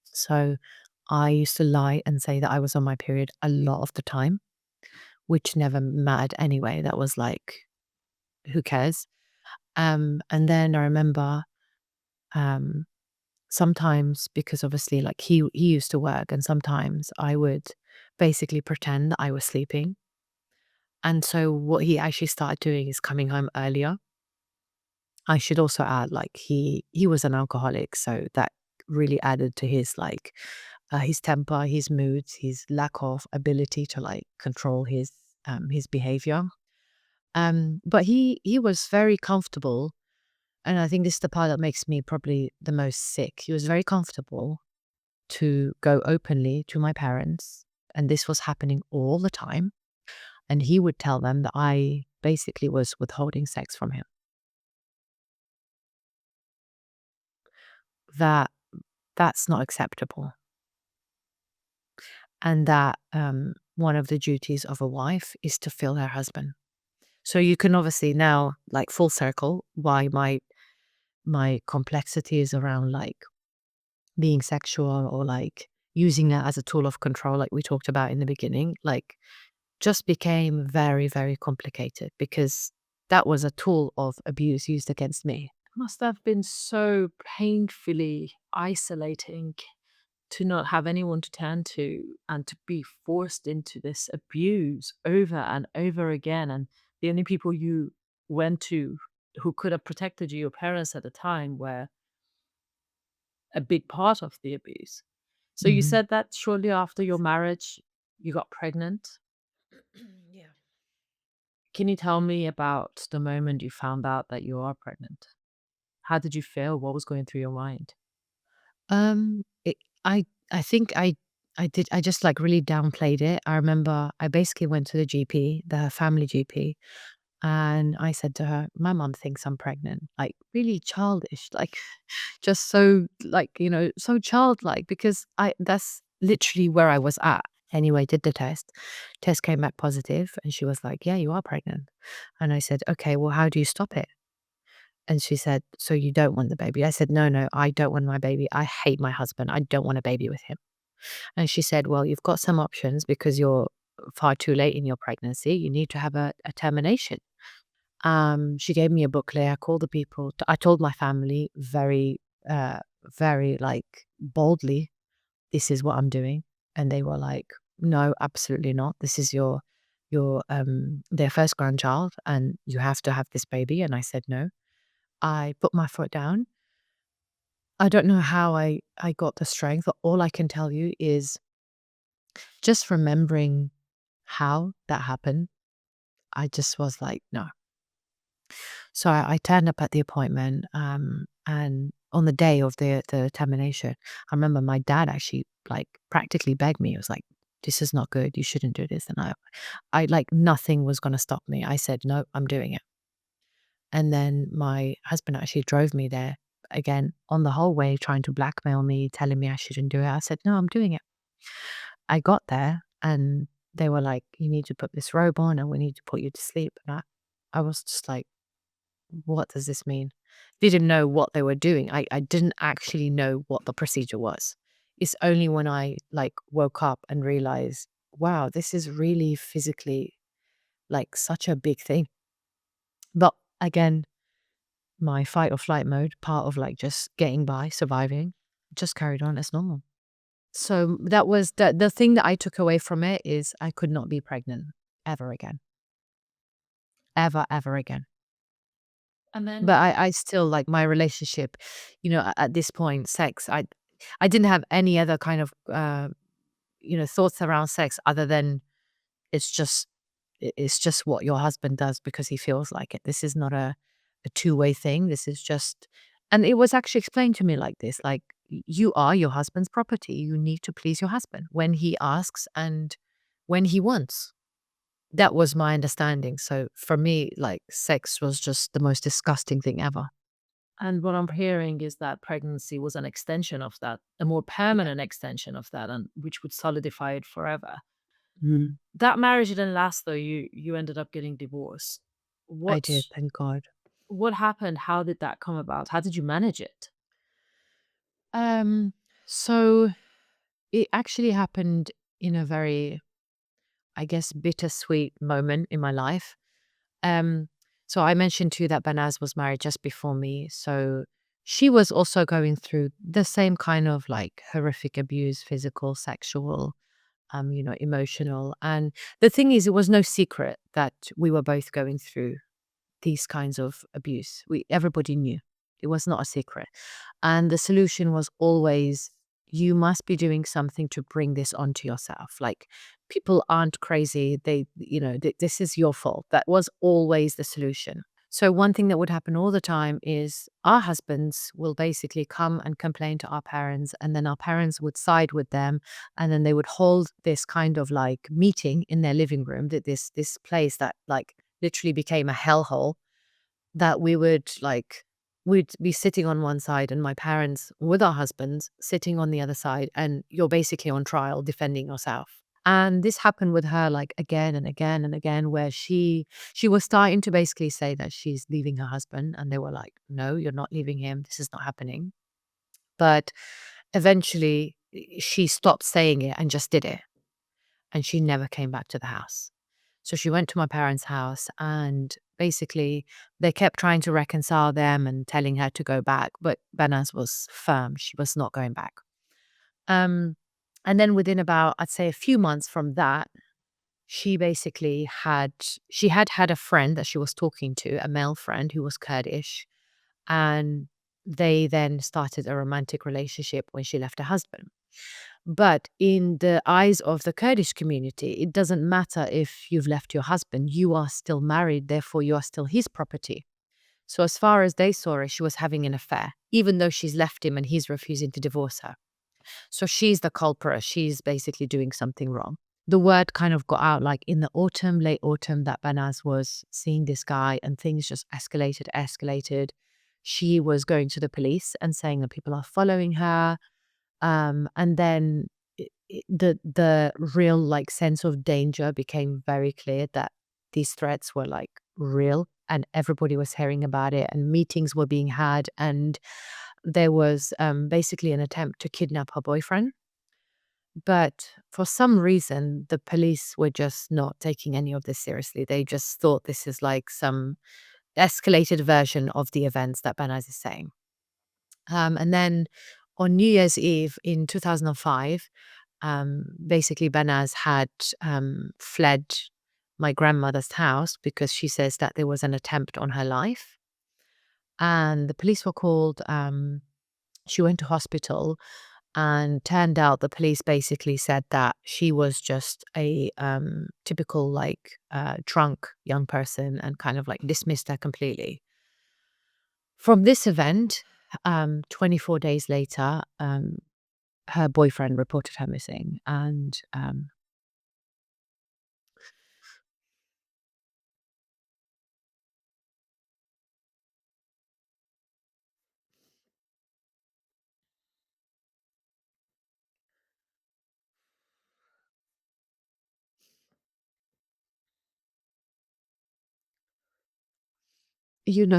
So I used to lie and say that I was on my period a lot of the time, which never mattered anyway. That was like, who cares? And then I remember um, sometimes because obviously like he used to work, and sometimes I would basically pretend that I was sleeping. And so what he actually started doing is coming home earlier. I should also add, like he was an alcoholic, so that really added to his like his temper, his moods, his lack of ability to like control his behavior. But he was very comfortable, and I think this is the part that makes me probably the most sick. He was very comfortable to go openly to my parents, and this was happening all the time. And he would tell them that I basically was withholding sex from him. That that's not acceptable, and that one of the duties of a wife is to fill her husband. So you can obviously now like full circle why my complexity is around like being sexual or like using that as a tool of control, like we talked about in the beginning, like just became very, very complicated because that was a tool of abuse used against me. Must have been so painfully isolating to not have anyone to turn to and to be forced into this abuse over and over again. And the only people you went to who could have protected you, your parents at the time, were a big part of the abuse. So you Mhm. said that shortly after your marriage, you got pregnant. Yeah. Can you tell me about the moment you found out that you are pregnant? How did you feel? What was going through your mind? It, I think I just like really downplayed it. I remember I basically went to the GP, the family GP, and I said to her, "My mom thinks I'm pregnant." Like really childish, like just so like, so childlike because I that's literally where I was at. Anyway, did the test. Test came back positive, and she was like, "Yeah, you are pregnant." And I said, "Okay, well, how do you stop it?" And she said, "So you don't want the baby?" I said, "No, no, I don't want my baby. I hate my husband. I don't want a baby with him." And she said, "Well, you've got some options because you're far too late in your pregnancy. You need to have a termination." She gave me a booklet. I called the people. I told my family uh, very like boldly, "This is what I'm doing," and they were like, "No, absolutely not. This is their first grandchild, and you have to have this baby." And I said, "No." I put my foot down. I don't know how I got the strength. All I can tell you is just remembering how that happened. I just was like, no. So I turned up at the appointment, and on the day of the termination, I remember my dad actually like practically begged me. He was like, "This is not good. You shouldn't do this." And I like nothing was going to stop me. I said, "No, I'm doing it." And then my husband actually drove me there again on the whole way, trying to blackmail me, telling me I shouldn't do it. I said, "No, I'm doing it." I got there and they were like, "You need to put this robe on and we need to put you to sleep." And I was just like, what does this mean? Didn't know what they were doing. I didn't actually know what the procedure was. It's only when I like woke up and realized, wow, this is really physically like such a big thing. But again, my fight or flight mode, part of like just getting by, surviving, just carried on as normal. So that was the thing that I took away from it is I could not be pregnant ever again. Ever, ever again. And But then I still like my relationship, at this point, sex, I didn't have any other kind of thoughts around sex other than it's just it's just what your husband does because he feels like it. This is not a two-way thing. This is just and it was actually explained to me like this, like you are your husband's property. You need to please your husband when he asks and when he wants. That was my understanding. So for me, like sex was just the most disgusting thing ever. and what I'm hearing is that pregnancy was an extension of that, a more Yeah. permanent extension of that, and which would solidify it forever. Mm. That marriage didn't last though. You ended up getting divorced. I What did, thank God. what happened? How did that come about? How did you manage it? Um, so it actually happened in a very, I guess, bittersweet moment in my life. Um, so I mentioned to you that Banaz was married just before me. So she was also going through the same kind of like horrific abuse, physical, sexual, emotional. And the thing is, it was no secret that we were both going through these kinds of abuse. Everybody knew. It was not a secret. And the solution was always you must be doing something to bring this onto yourself. Like people aren't crazy. This is your fault. That was always the solution. So one thing that would happen all the time is our husbands will basically come and complain to our parents and then our parents would side with them and then they would hold this kind of like meeting in their living room that this place that like literally became a hellhole that we'd be sitting on one side and my parents with our husbands sitting on the other side and you're basically on trial defending yourself. And this happened with her like again and again and again where she was starting to basically say that she's leaving her husband and they were like, "No, you're not leaving him. This is not happening." But eventually she stopped saying it and just did it and she never came back to the house. So she went to my parents' house and basically they kept trying to reconcile them and telling her to go back, but Banaz was firm. She was not going back. Um, and then within about, I'd say a few months from that, she basically had a friend that she was talking to, a male friend who was Kurdish, and they then started a romantic relationship when she left her husband. But in the eyes of the Kurdish community, it doesn't matter if you've left your husband, you are still married, therefore you are still his property. So as far as they saw it, she was having an affair, even though she's left him and he's refusing to divorce her. So she's the culprit. She's basically doing something wrong. The word kind of got out like in the autumn, late autumn, that Banaz was seeing this guy and things just escalated. She was going to the police and saying that people are following her. And then the real, like, sense of danger became very clear, that these threats were, like, real, and everybody was hearing about it, and meetings were being had, and there was, basically an attempt to kidnap her boyfriend. But for some reason, the police were just not taking any of this seriously. They just thought this is like some escalated version of the events that Banaz is saying. And then on New Year's Eve in 2005, basically Banaz had fled my grandmother's house because she says that there was an attempt on her life. And the police were called. She went to hospital, and turned out the police basically said that she was just a typical, like, drunk young person, and kind of like dismissed her completely. From this event, 24 days later, her boyfriend reported her missing. And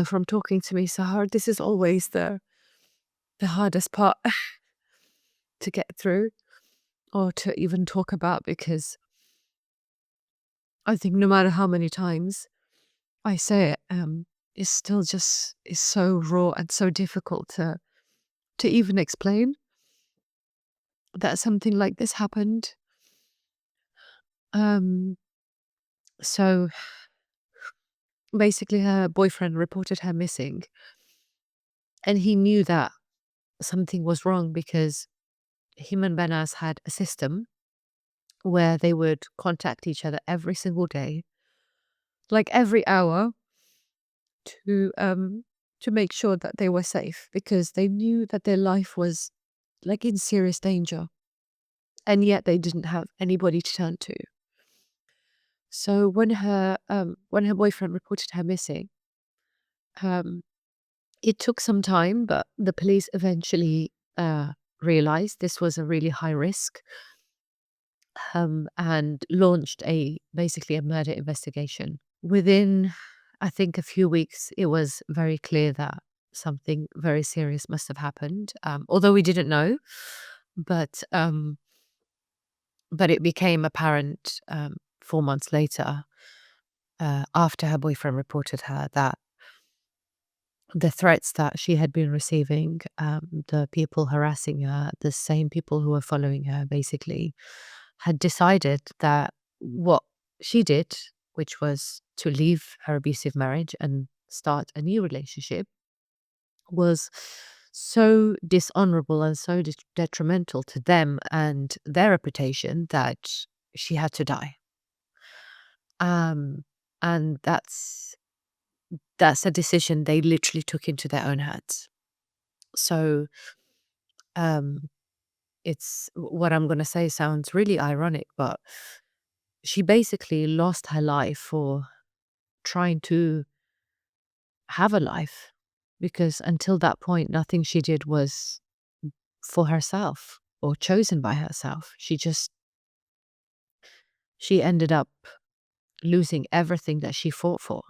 from talking to me, Sahar, this is always the hardest part to get through, or to even talk about, because I think no matter how many times I say it, it's still just is so raw and so difficult to even explain that something like this happened. Um, so basically, her boyfriend reported her missing, and he knew that something was wrong because him and Benas had a system where they would contact each other every single day, like every hour, to make sure that they were safe, because they knew that their life was, like, in serious danger, and yet they didn't have anybody to turn to. So when her boyfriend reported her missing, um, it took some time, but the police eventually realized this was a really high risk, and launched basically a murder investigation. Within, I think, a few weeks, it was very clear that something very serious must have happened. Although we didn't know, but it became apparent 4 months later, after her boyfriend reported her, that the threats that she had been receiving, the people harassing her, the same people who were following her, basically, had decided that what she did, which was to leave her abusive marriage and start a new relationship, was so dishonorable and so detrimental to them and their reputation that she had to die. Um, and that's a decision they literally took into their own hands. So, um, it's what I'm gonna say sounds really ironic, but she basically lost her life for trying to have a life, because until that point, nothing she did was for herself or chosen by herself. She ended up losing everything that she fought for.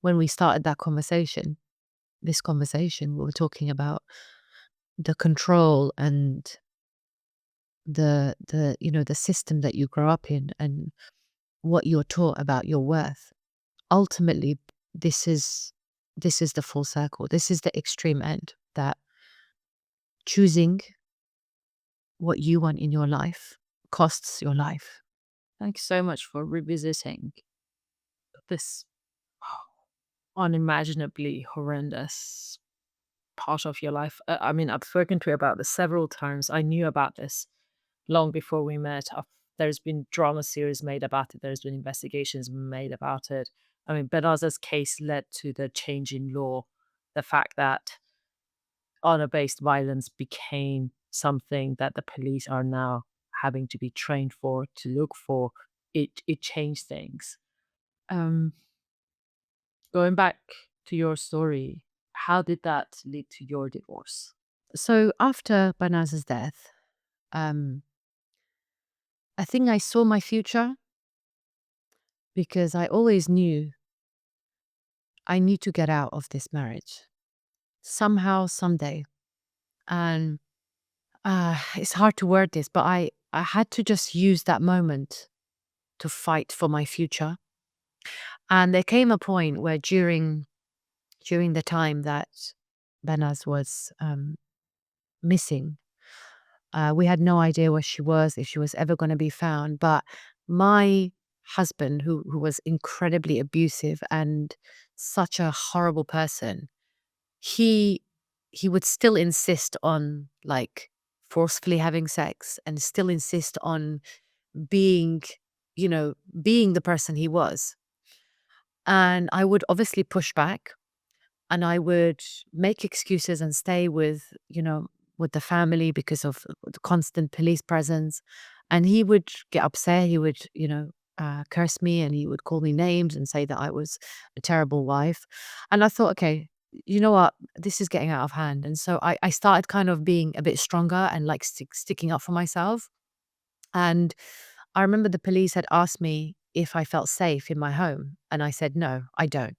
When we started this conversation, we were talking about the control and the system that you grow up in, and what you're taught about your worth. Ultimately, this is the full circle. This is the extreme end, that choosing what you want in your life costs your life. Thanks so much for revisiting this unimaginably horrendous part of your life. I mean, I've spoken to you about this several times. I knew about this long before we met. There's been drama series made about it. There's been investigations made about it. I mean, Benaz's case led to the change in law, the fact that honor-based violence became something that the police are now having to be trained for, to look for. It changed things. Um, Going back to your story, how did that lead to your divorce? So after Banaz's death, um, I think I saw my future because I always knew I need to get out of this marriage somehow, someday. And it's hard to word this, but I had to just use that moment to fight for my future. And there came a point where during the time that Banaz was missing, we had no idea where she was, if she was ever going to be found. But my husband, who was incredibly abusive and such a horrible person, he he would still insist on like forcefully having sex and still insist on being, being the person he was. And I would obviously push back and I would make excuses and stay with the family because of the constant police presence. And he would get upset. He would, curse me and he would call me names and say that I was a terrible wife. And I thought, okay, you know what? This is getting out of hand. And so I started kind of being a bit stronger and like sticking up for myself. And I remember the police had asked me if I felt safe in my home. And I said, no, I don't.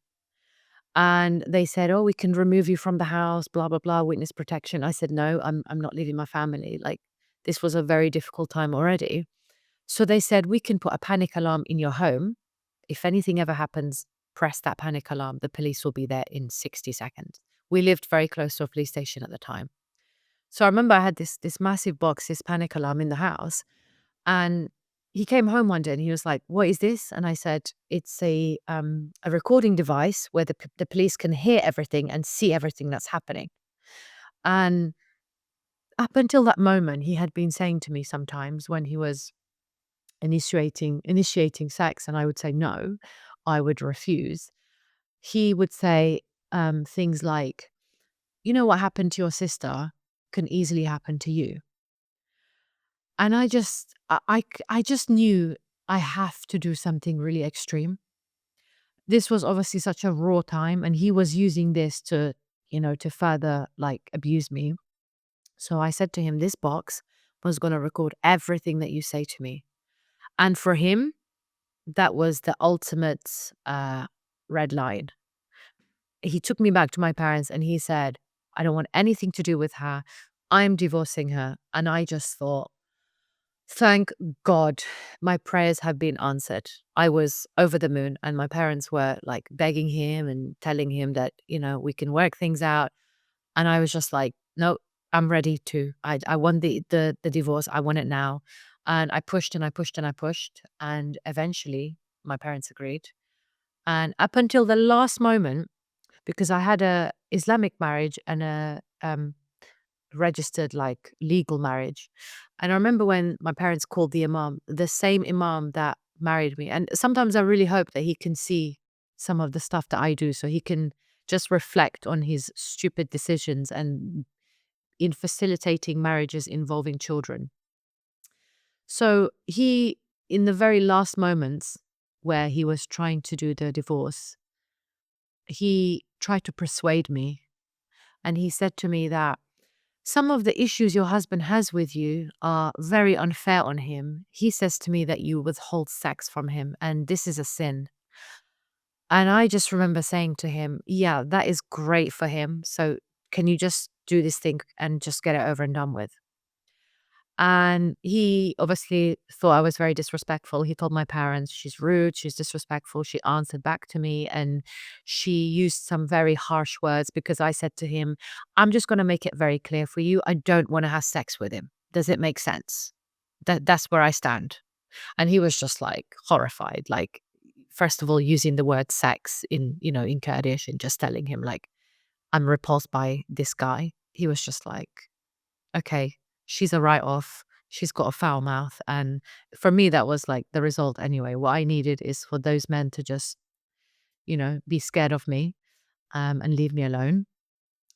And they said, "Oh, we can remove you from the house, blah, blah, blah, witness protection." I said, "No, I'm not leaving my family." Like, this was a very difficult time already. So they said, "We can put a panic alarm in your home. If anything ever happens, press that panic alarm. The police will be there in 60 seconds." We lived very close to a police station at the time. So I remember I had this massive box, this panic alarm in the house. And he came home one day and he was like, "What is this?" And I said, "It's a recording device where the police can hear everything and see everything that's happening." And up until that moment, he had been saying to me sometimes when he was initiating sex, and I would say no, I would refuse. He would say things like, "You know what happened to your sister can easily happen to you." And I just knew I have to do something really extreme. This was obviously such a raw time, and he was using this to further like abuse me. So I said to him, this box was going to record everything that you say to me. And for him, that was the ultimate red line. He took me back to my parents and he said, "I don't want anything to do with her. I'm divorcing her." And I just thought, thank God my prayers have been answered. I was over the moon and my parents were like begging him and telling him that, we can work things out. And I was just like, no, I'm ready to. I want the divorce. I want it now. And I pushed and I pushed and I pushed. And eventually my parents agreed. And up until the last moment, because I had a Islamic marriage and a registered like legal marriage. And I remember when my parents called the imam, the same imam that married me. And sometimes I really hope that he can see some of the stuff that I do so he can just reflect on his stupid decisions and in facilitating marriages involving children. So he, in the very last moments where he was trying to do the divorce, he tried to persuade me. And he said to me that some of the issues your husband has with you are very unfair on him. He says to me that you withhold sex from him, and this is a sin. And I just remember saying to him, yeah, that is great for him. So can you just do this thing and just get it over and done with? And he obviously thought I was very disrespectful. He told my parents, she's rude, she's disrespectful. She answered back to me and she used some very harsh words because I said to him, I'm just going to make it very clear for you. I don't want to have sex with him. Does it make sense? That's where I stand. And he was just like horrified. Like, first of all, using the word sex in Kurdish and just telling him, like, I'm repulsed by this guy. He was just like, okay, she's a write off. She's got a foul mouth. And for me, that was like the result anyway. What I needed is for those men to just, be scared of me and leave me alone.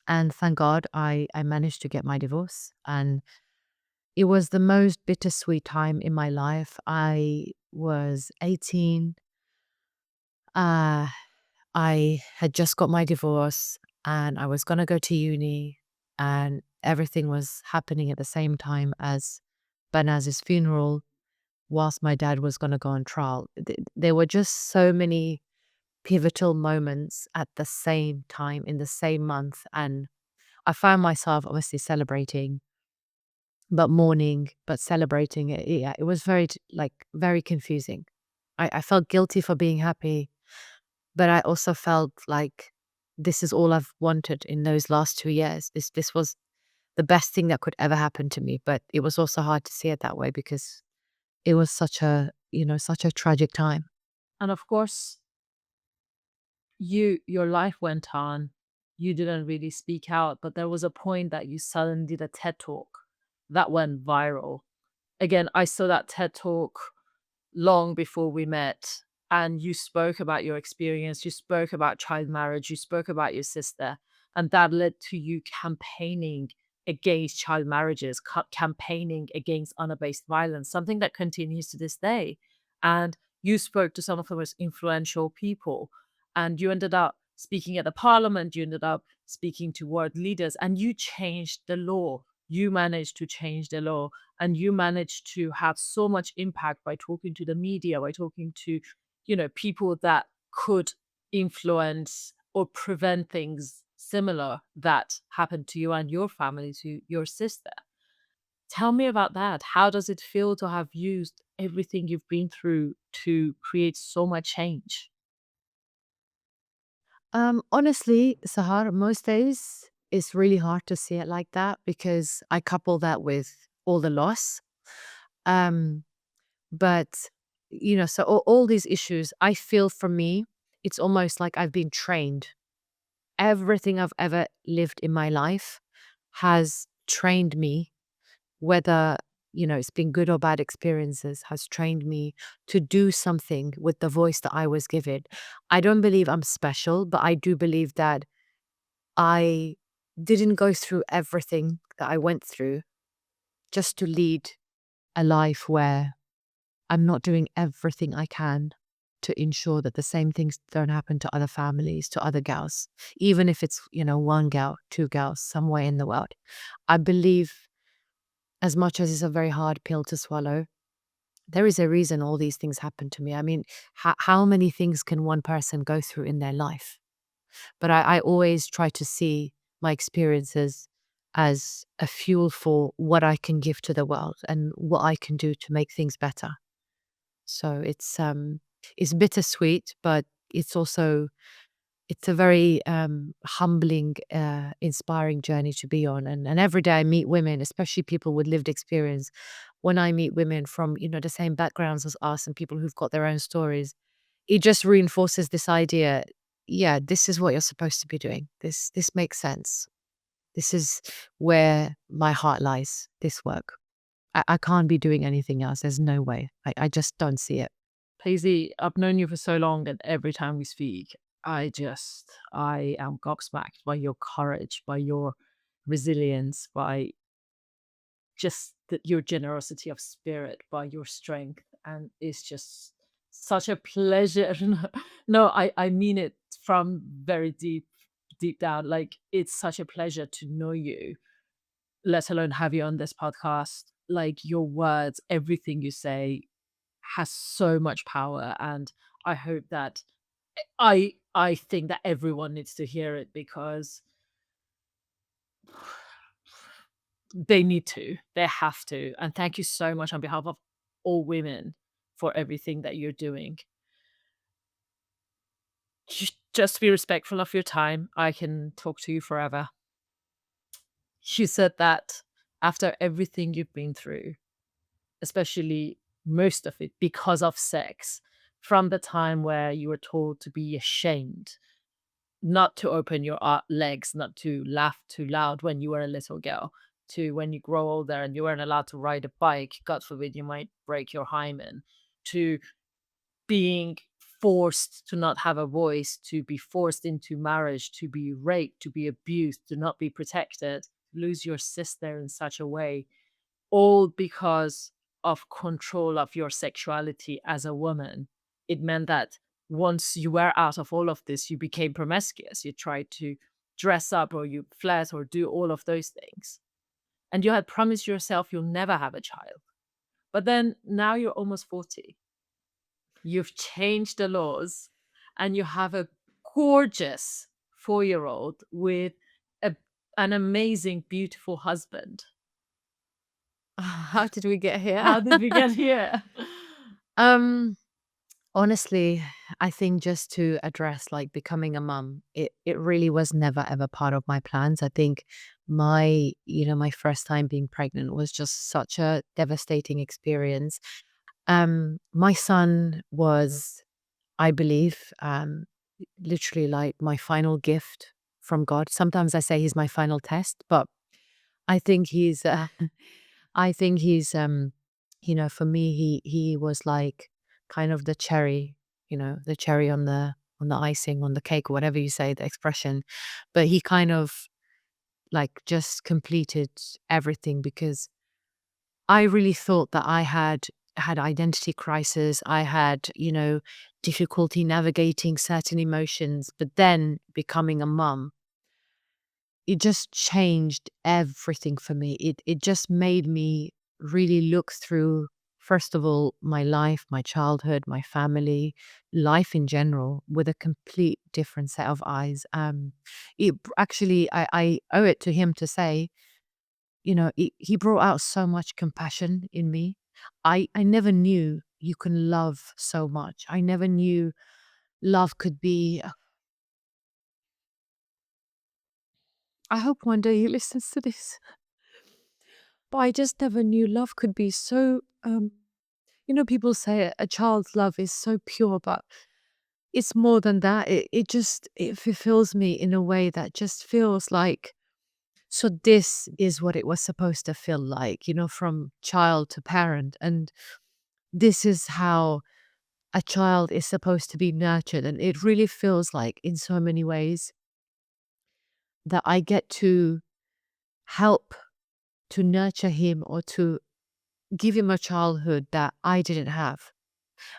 And thank God I managed to get my divorce. And it was the most bittersweet time in my life. I was 18. Uh, I had just got my divorce and I was going to go to uni, and everything was happening at the same time as Banaz's funeral. whilst my dad was going to go on trial. There were just so many pivotal moments at the same time in the same month. And I found myself obviously celebrating, but mourning, but celebrating it. Yeah, it was very confusing. I felt guilty for being happy, but I also felt like this is all I've wanted in those last 2 years. This was the best thing that could ever happen to me. But it was also hard to see it that way because it was such a tragic time. And of course, your life went on. You didn't really speak out, but there was a point that you suddenly did a TED talk that went viral. Again, I saw that TED talk long before we met, and you spoke about your experience, you spoke about child marriage, you spoke about your sister, and that led to you campaigning against child marriages, campaigning against honor-based violence, something that continues to this day. And you spoke to some of the most influential people, and you ended up speaking at the parliament, you ended up speaking to world leaders, and you changed the law. You managed to change the law, and you managed to have so much impact by talking to the media, by talking to, people that could influence or prevent things similar that happened to you and your family, to your sister. Tell me about that. How does it feel to have used everything you've been through to create so much change? Honestly, Sahar, most days it's really hard to see it like that because I couple that with all the loss. Um, but so all these issues, I feel for me, it's almost like I've been trained. Everything I've ever lived in my life has trained me, whether it's been good or bad experiences, has trained me to do something with the voice that I was given. I don't believe I'm special, but I do believe that I didn't go through everything that I went through just to lead a life where I'm not doing everything I can to ensure that the same things don't happen to other families, to other girls, even if it's, one girl, two girls, somewhere in the world. I believe, as much as it's a very hard pill to swallow, there is a reason all these things happen to me. I mean, how many things can one person go through in their life? But I always try to see my experiences as a fuel for what I can give to the world and what I can do to make things better. So it's bittersweet, but it's a very humbling, inspiring journey to be on. And every day I meet women, especially people with lived experience. When I meet women from the same backgrounds as us and people who've got their own stories, it just reinforces this idea. Yeah, this is what you're supposed to be doing. This makes sense. This is where my heart lies. This work. I can't be doing anything else. There's no way. I just don't see it. Paisley, I've known you for so long, and every time we speak, I am gobsmacked by your courage, by your resilience, by just your generosity of spirit, by your strength. And it's just such a pleasure. No, I mean it from very deep down. Like, it's such a pleasure to know you, let alone have you on this podcast. Like, your words, everything you say has so much power. And I hope that I think that everyone needs to hear it because they need to. They have to. And thank you so much on behalf of all women for everything that you're doing. Just be respectful of your time. I can talk to you forever. She said that after everything you've been through, especially most of it because of sex, from the time where you were told to be ashamed, not to open your legs, not to laugh too loud when you were a little girl, to when you grow older and you weren't allowed to ride a bike, God forbid you might break your hymen, to being forced to not have a voice, to be forced into marriage, to be raped, to be abused, to not be protected, lose your sister in such a way, all because of control of your sexuality as a woman. It meant that once you were out of all of this, you became promiscuous. You tried to dress up or you flirt or do all of those things. And you had promised yourself you'll never have a child. But then now you're almost 40. You've changed the laws and you have a gorgeous 4-year-old with a, an amazing, beautiful husband. How did we get here? How did we get here? Um, Honestly, I think just to address like becoming a mum, it really was never ever part of my plans. I think my first time being pregnant was just such a devastating experience. My son was, I believe, literally like my final gift from God. Sometimes I say he's my final test, but I think he's I think he's for me he was like kind of the cherry, the cherry on the icing on the cake, or whatever you say, the expression. But he kind of like just completed everything because I really thought that I had identity crisis. I had, difficulty navigating certain emotions, but then becoming a mum, it just changed everything for me. It just made me really look through, first of all, my life, my childhood, my family, life in general, with a complete different set of eyes. Actually, I owe it to him to say, he brought out so much compassion in me. I never knew you can love so much. I never knew love could be. I hope one day he listens to this. But I just never knew love could be so, people say a child's love is so pure, but it's more than that. It fulfills me in a way that just feels like, so this is what it was supposed to feel like, from child to parent. And this is how a child is supposed to be nurtured. And it really feels like, in so many ways, that I get to help to nurture him or to give him a childhood that I didn't have.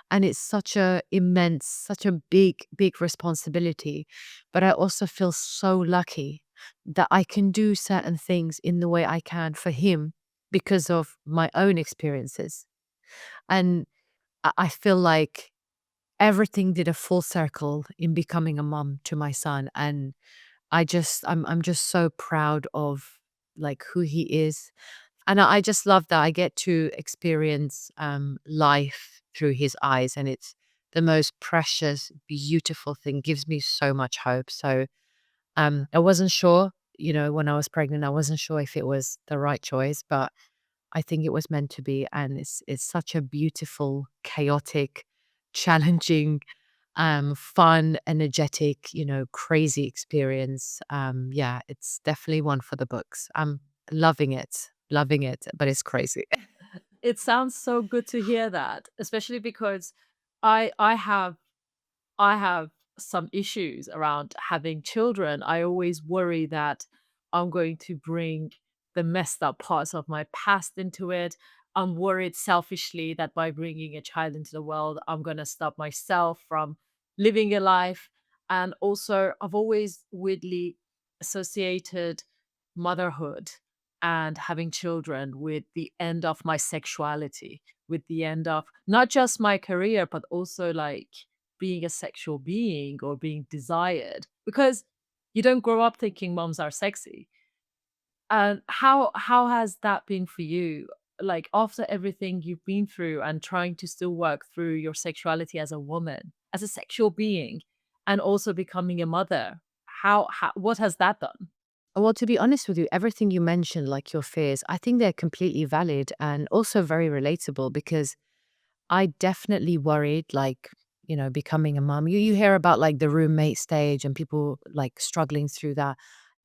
And it's such a immense, such a big, big responsibility. But I also feel so lucky that I can do certain things in the way I can for him because of my own experiences. And I feel like everything did a full circle in becoming a mom to my son. And I'm just so proud of like who he is. And I just love that I get to experience life through his eyes, and it's the most precious, beautiful thing. Gives me so much hope. So I wasn't sure, when I was pregnant, I wasn't sure if it was the right choice, but I think it was meant to be, and it's such a beautiful, chaotic, challenging, fun, energetic, crazy experience. Yeah, it's definitely one for the books. I'm loving it, but it's crazy. It sounds so good to hear that, especially because I have I have some issues around having children. I always worry that I'm going to bring the messed up parts of my past into it. I'm worried selfishly that by bringing a child into the world, I'm going to stop myself from living a life. And also, I've always weirdly associated motherhood and having children with the end of my sexuality, with the end of not just my career, but also like being a sexual being or being desired, because you don't grow up thinking moms are sexy. And how has that been for you? Like after everything you've been through and trying to still work through your sexuality as a woman, as a sexual being, and also becoming a mother, how what has that done? Well, to be honest with you, everything you mentioned, like your fears, I think they're completely valid and also very relatable because I definitely worried, like, becoming a mom. You hear about like the roommate stage and people like struggling through that.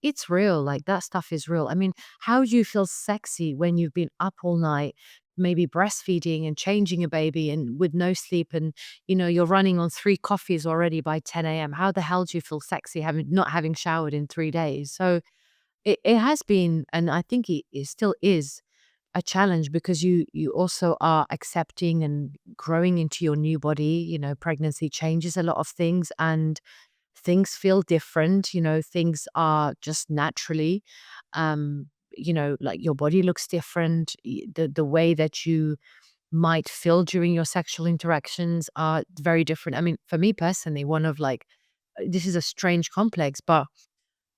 It's real. Like that stuff is real. I mean, how do you feel sexy when you've been up all night, maybe breastfeeding and changing a baby and with no sleep and, you're running on 3 coffees already by 10 a.m. How the hell do you feel sexy having not having showered in 3 days? So it has been, and I think it still is a challenge because you also are accepting and growing into your new body. Pregnancy changes a lot of things and things feel different. Things are just naturally, like your body looks different. The way that you might feel during your sexual interactions are very different. I mean, for me personally, one of like, this is a strange complex, but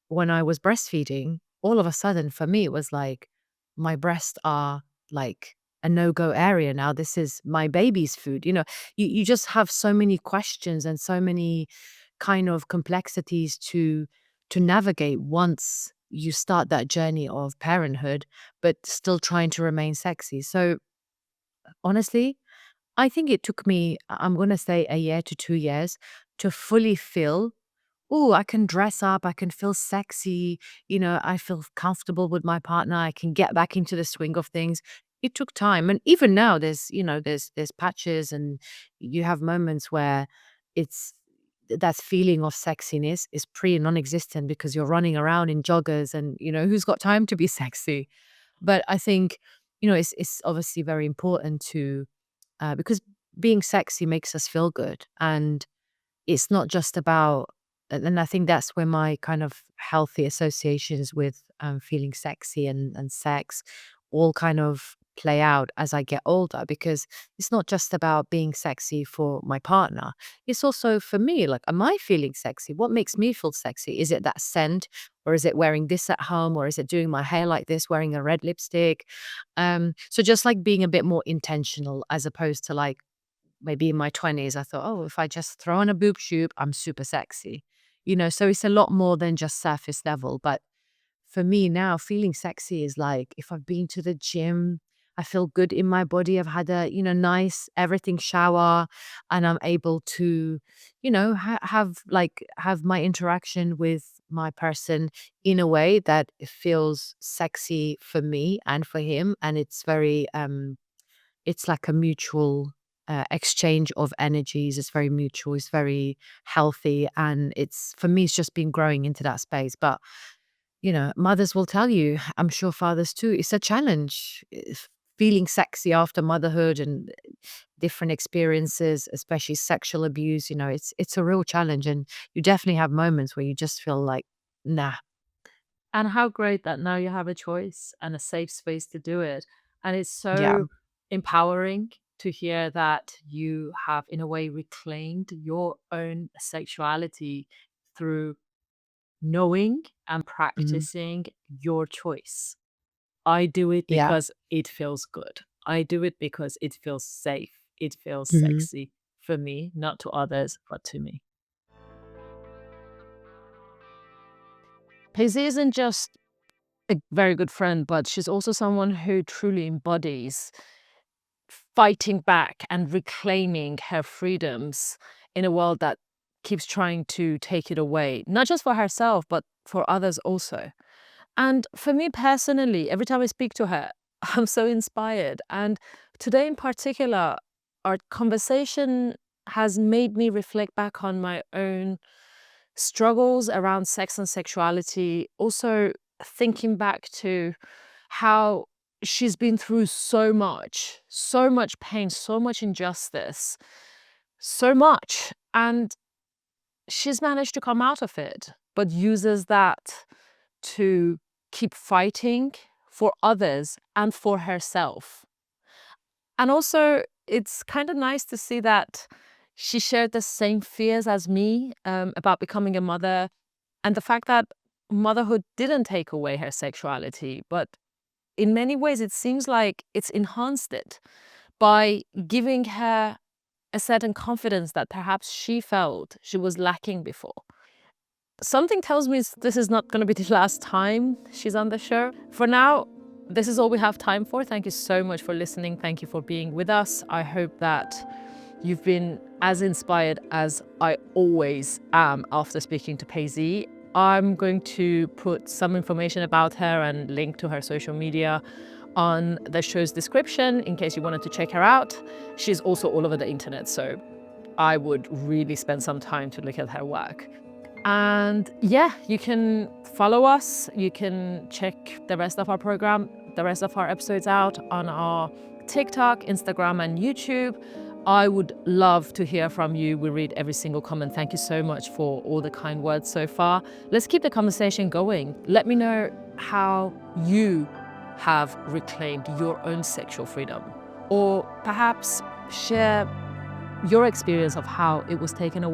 when I was breastfeeding, all of a sudden for me, it was like my breasts are like a no-go area now. This is my baby's food. You just have so many questions and so many kind of complexities to navigate once you start that journey of parenthood, but still trying to remain sexy. So honestly, I think it took me, I'm going to say a year to 2 years to fully feel, oh, I can dress up, I can feel sexy, I feel comfortable with my partner, I can get back into the swing of things. It took time. And even now there's patches and you have moments where it's that feeling of sexiness is pretty non-existent because you're running around in joggers and who's got time to be sexy? But I think, it's obviously very important to because being sexy makes us feel good. And it's not just about, and I think that's where my kind of healthy associations with feeling sexy and sex all kind of play out as I get older, because it's not just about being sexy for my partner. It's also for me, like, am I feeling sexy? What makes me feel sexy? Is it that scent, or is it wearing this at home, or is it doing my hair like this, wearing a red lipstick? So just like being a bit more intentional as opposed to like, maybe in my 20s, I thought, oh, if I just throw on a boob tube, I'm super sexy. So it's a lot more than just surface level. But for me now, feeling sexy is like if I've been to the gym, I feel good in my body. I've had a, nice everything shower, and I'm able to, have my interaction with my person in a way that it feels sexy for me and for him. And it's like a mutual exchange of energies. It's very mutual. It's very healthy, and it's for me. It's just been growing into that space. But mothers will tell you, I'm sure fathers too. It's a challenge. Feeling sexy after motherhood and different experiences, especially sexual abuse. It's a real challenge, and you definitely have moments where you just feel like, nah, And how great that now you have a choice and a safe space to do it. And it's yeah, so empowering to hear that you have, in a way, reclaimed your own sexuality through knowing and mhm, practicing your choice. I do it yeah. because it feels good. I do it because it feels safe. It feels Mhm. sexy for me, not to others, but to me. Paisley isn't just a very good friend, but she's also someone who truly embodies fighting back and reclaiming her freedoms in a world that keeps trying to take it away, not just for herself, but for others also. And for me personally, every time I speak to her, I'm so inspired. And today in particular, our conversation has made me reflect back on my own struggles around sex and sexuality. Also, thinking back to how she's been through so much pain, so much injustice, so much. And she's managed to come out of it, but uses that to keep fighting for others and for herself. And also, it's kind of nice to see that she shared the same fears as me about becoming a mother, and the fact that motherhood didn't take away her sexuality, but in many ways, it seems like it's enhanced it by giving her a certain confidence that perhaps she felt she was lacking before. Something tells me this is not going to be the last time she's on the show. For now, this is all we have time for. Thank you so much for listening. Thank you for being with us. I hope that you've been as inspired as I always am after speaking to Payzee. I'm going to put some information about her and link to her social media on the show's description in case you wanted to check her out. She's also all over the internet, so I would really spend some time to look at her work. And yeah, you can follow us. You can check the rest of our program, the rest of our episodes out on our TikTok, Instagram, and YouTube. I would love to hear from you. We read every single comment. Thank you so much for all the kind words so far. Let's keep the conversation going. Let me know how you have reclaimed your own sexual freedom. Or perhaps share your experience of how it was taken away